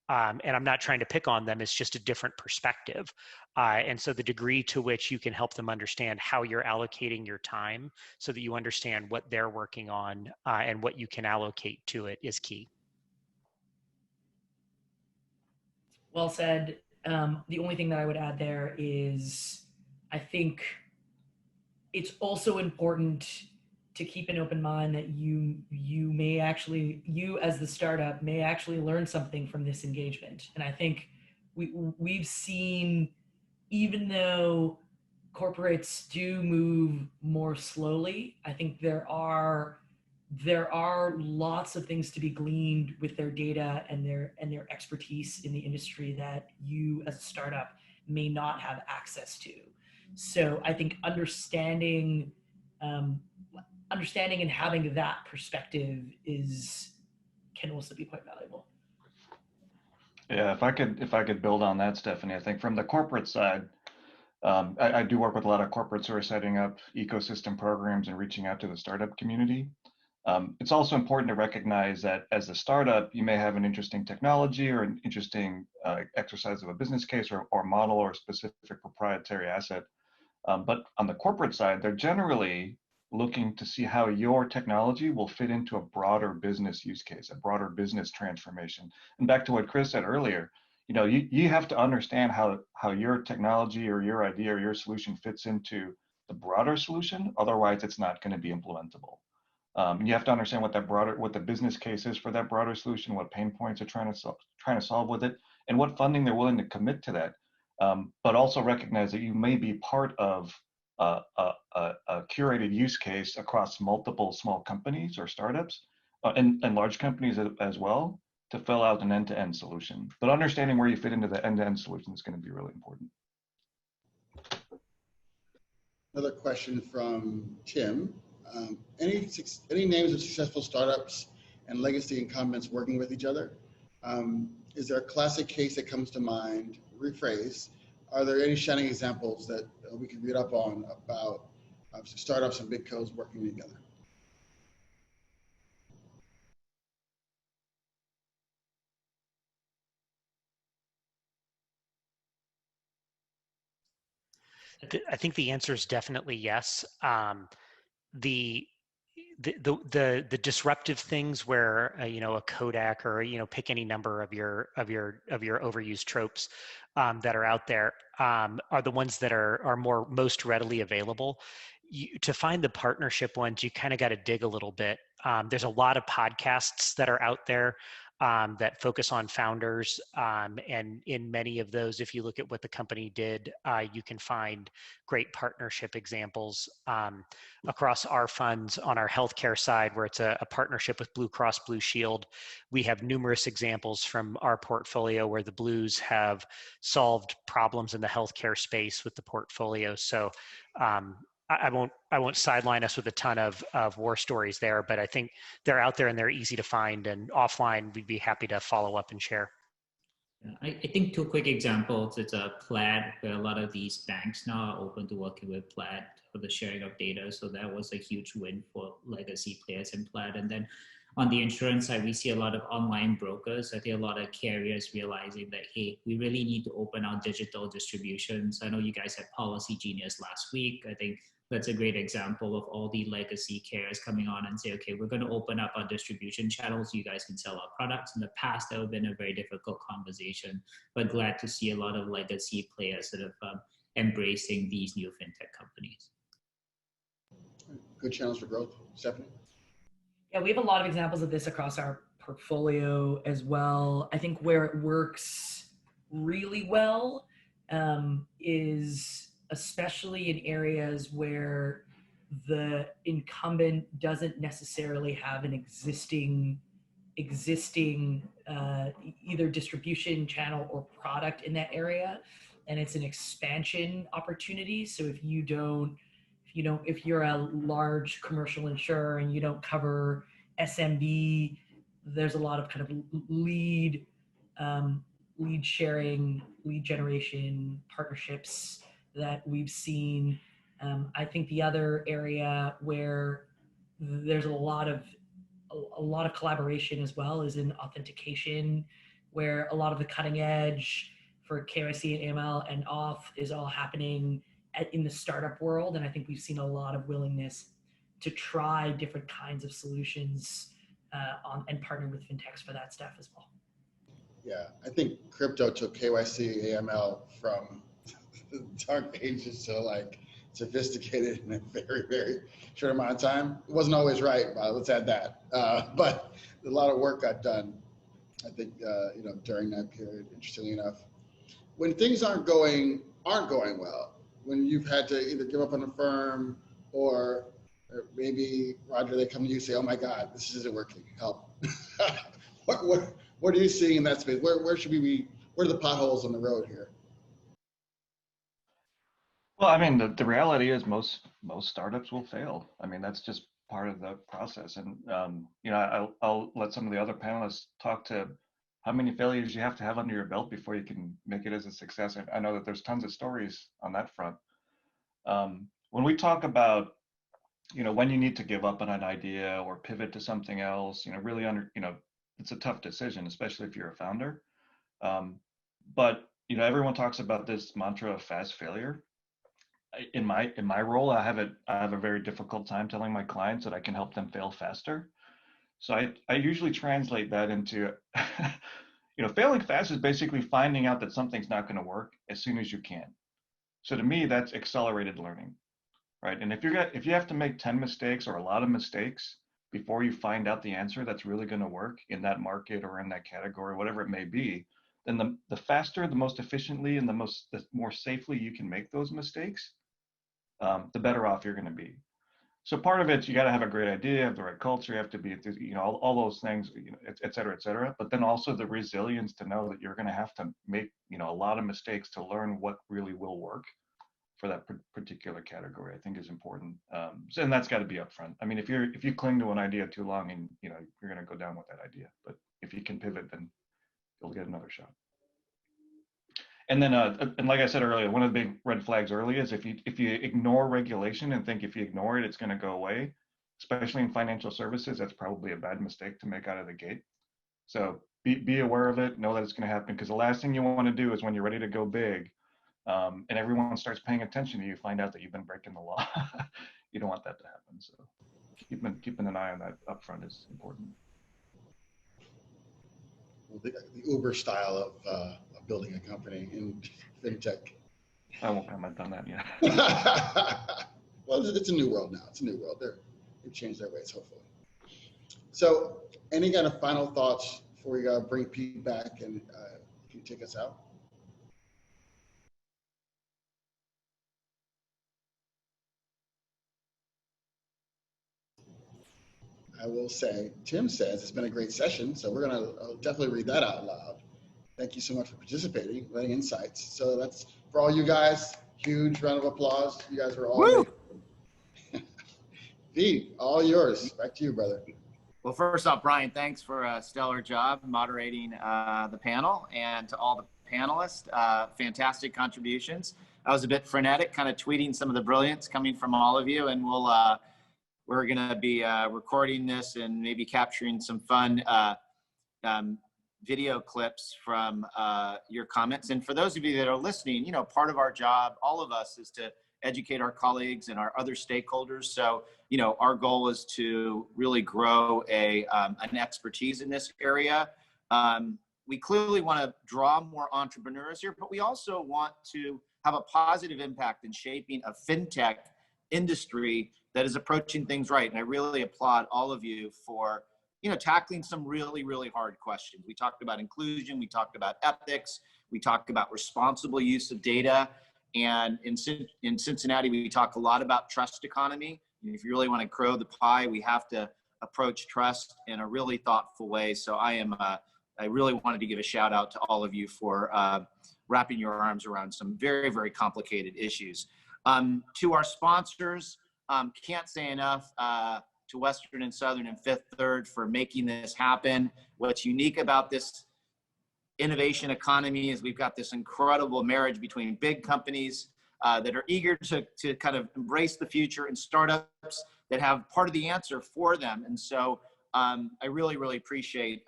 And I'm not trying to pick on them, it's just a different perspective. And so the degree to which you can help them understand how you're allocating your time so that you understand what they're working on and what you can allocate to it is key. Well said. The only thing that I would add there is, I think it's also important to keep an open mind that you as the startup may actually learn something from this engagement. And I think we've seen, even though corporates do move more slowly, I think there are lots of things to be gleaned with their data and their expertise in the industry that you as a startup may not have access to. So I think understanding and having that perspective can also be quite valuable. Yeah, if I could build on that, Stephanie, I think from the corporate side, I do work with a lot of corporates who are setting up ecosystem programs and reaching out to the startup community. It's also important to recognize that as a startup, you may have an interesting technology or an interesting exercise of a business case or model or specific proprietary asset. But on the corporate side, they're generally looking to see how your technology will fit into a broader business use case, a broader business transformation. And back to what Chris said earlier, you have to understand how your technology or your idea or your solution fits into the broader solution. Otherwise, it's not going to be implementable. You have to understand what the business case is for that broader solution, what pain points are trying to solve with it, and what funding they're willing to commit to that. But also recognize that you may be part of a curated use case across multiple small companies or startups and large companies as well to fill out an end-to-end solution. But understanding where you fit into the end-to-end solution is going to be really important. Another question from Tim. Any names of successful startups and legacy incumbents working with each other? Is there a classic case that comes to mind? Rephrase. Are there any shining examples that we can read up on about startups and big codes working together? I think the answer is definitely yes. The disruptive things where a Kodak or pick any number of your overused tropes that are out there are the ones that are most readily available. To find the partnership ones, you kind of got to dig a little bit. There's a lot of podcasts that are out there that focus on founders. And in many of those, if you look at what the company did, you can find great partnership examples across our funds. On our healthcare side, where it's a partnership with Blue Cross Blue Shield, we have numerous examples from our portfolio where the Blues have solved problems in the healthcare space with the portfolio. So I won't sideline us with a ton of war stories there, but I think they're out there and they're easy to find, and offline we'd be happy to follow up and share. I think two quick examples. It's a Plaid, where a lot of these banks now are open to working with Plaid for the sharing of data. So that was a huge win for legacy players in Plaid. And then on the insurance side, we see a lot of online brokers. I think a lot of carriers realizing that, hey, we really need to open our digital distributions. I know you guys had Policy Genius last week. I think that's a great example of all the legacy carriers coming on and say, okay, we're going to open up our distribution channels so you guys can sell our products. In the past, that would have been a very difficult conversation, but glad to see a lot of legacy players sort of embracing these new fintech companies. Good channels for growth. Stephanie? Yeah, we have a lot of examples of this across our portfolio as well. I think where it works really well is especially in areas where the incumbent doesn't necessarily have an existing either distribution channel or product in that area, and it's an expansion opportunity. So if you're a large commercial insurer and you don't cover SMB, there's a lot of kind of lead sharing, lead generation partnerships that we've seen. I think the other area where there's a lot of collaboration as well is in authentication, where a lot of the cutting edge for KYC and AML and auth is all happening in the startup world. And I think we've seen a lot of willingness to try different kinds of solutions and partner with fintechs for that stuff as well. Yeah, I think crypto took KYC, AML from dark ages to like sophisticated in a very, very short amount of time. It wasn't always right, let's add that. But a lot of work got done, I think, during that period, interestingly enough. When things aren't going well, when you've had to either give up on a firm or maybe, Roger, they come to you and say, oh my God, this isn't working, help. What are you seeing in that space? Where are the potholes on the road here? Well, I mean, the reality is most startups will fail. I mean, that's just part of the process. And, I'll let some of the other panelists talk to how many failures you have to have under your belt before you can make it as a success. I know that there's tons of stories on that front. When we talk about, when you need to give up on an idea or pivot to something else, really it's a tough decision, especially if you're a founder. But, everyone talks about this mantra of fast failure. In my role, I have a very difficult time telling my clients that I can help them fail faster. So I usually translate that into, failing fast is basically finding out that something's not going to work as soon as you can. So to me, that's accelerated learning, right? And if you have to make 10 mistakes or a lot of mistakes before you find out the answer that's really going to work in that market or in that category, whatever it may be, then the faster, the most efficiently, and the more safely you can make those mistakes, the better off you're going to be. So part of it, you got to have a great idea, have the right culture, you have to be, all those things, et cetera, et cetera. But then also the resilience to know that you're going to have to make, a lot of mistakes to learn what really will work for that particular category, I think is important. And that's got to be upfront. I mean, if you cling to an idea too long and, you're going to go down with that idea. But if you can pivot, then you'll get another shot. And then, and like I said earlier, one of the big red flags early is if you ignore regulation and think if you ignore it, it's going to go away, especially in financial services, that's probably a bad mistake to make out of the gate. So be aware of it, know that it's going to happen, because the last thing you want to do is when you're ready to go big and everyone starts paying attention to you, find out that you've been breaking the law. You don't want that to happen. So keeping an eye on that upfront is important. The Uber style of building a company in fintech. I won't comment on that yet. Well, it's a new world now. It's a new world. They've changed their ways, hopefully. So, any kind of final thoughts before we bring Pete back and you can take us out? I will say, Tim says it's been a great session, so we're gonna definitely read that out loud. Thank you so much for participating, letting insights. So that's for all you guys. Huge round of applause. You guys are all amazing. Pete, all yours. Back to you, brother. Well, first off, Brian, thanks for a stellar job moderating the panel, and to all the panelists, fantastic contributions. I was a bit frenetic, kind of tweeting some of the brilliance coming from all of you, and we're going to be recording this and maybe capturing some fun video clips from your comments. And for those of you that are listening, you know, part of our job, all of us, is to educate our colleagues and our other stakeholders. So, you know, our goal is to really grow an expertise in this area. We clearly want to draw more entrepreneurs here, but we also want to have a positive impact in shaping a fintech industry that is approaching things right. And I really applaud all of you for, you know, tackling some really, really hard questions. We talked about inclusion, we talked about ethics, we talked about responsible use of data. And in Cincinnati, we talk a lot about trust economy. And if you really want to grow the pie, we have to approach trust in a really thoughtful way. So I really wanted to give a shout out to all of you for wrapping your arms around some very, very complicated issues. To our sponsors, can't say enough to Western and Southern and Fifth Third for making this happen. What's unique about this innovation economy is we've got this incredible marriage between big companies that are eager to kind of embrace the future, and startups that have part of the answer for them. And so I really, really appreciate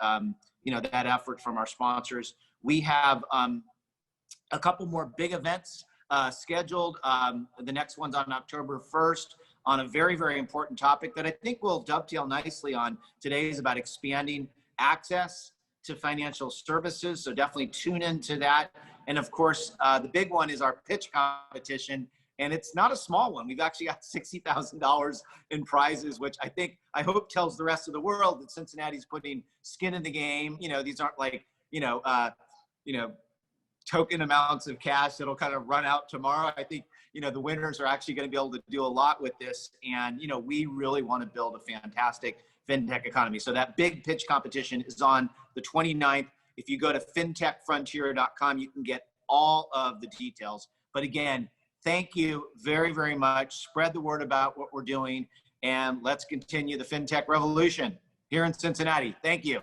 you know, that effort from our sponsors. We have a couple more big events scheduled. The next one's on October 1st on a very, very important topic that I think will dovetail nicely on today's, about expanding access to financial services. So definitely tune into that. And of course, the big one is our pitch competition. And it's not a small one. We've actually got $60,000 in prizes, which I hope tells the rest of the world that Cincinnati's putting skin in the game. You know, these aren't like, token amounts of cash that'll kind of run out tomorrow. I think, you know, the winners are actually going to be able to do a lot with this. And, you know, we really want to build a fantastic fintech economy. So that big pitch competition is on the 29th. If you go to fintechfrontier.com, you can get all of the details. But again, thank you very, very much. Spread the word about what we're doing, and let's continue the fintech revolution here in Cincinnati. Thank you.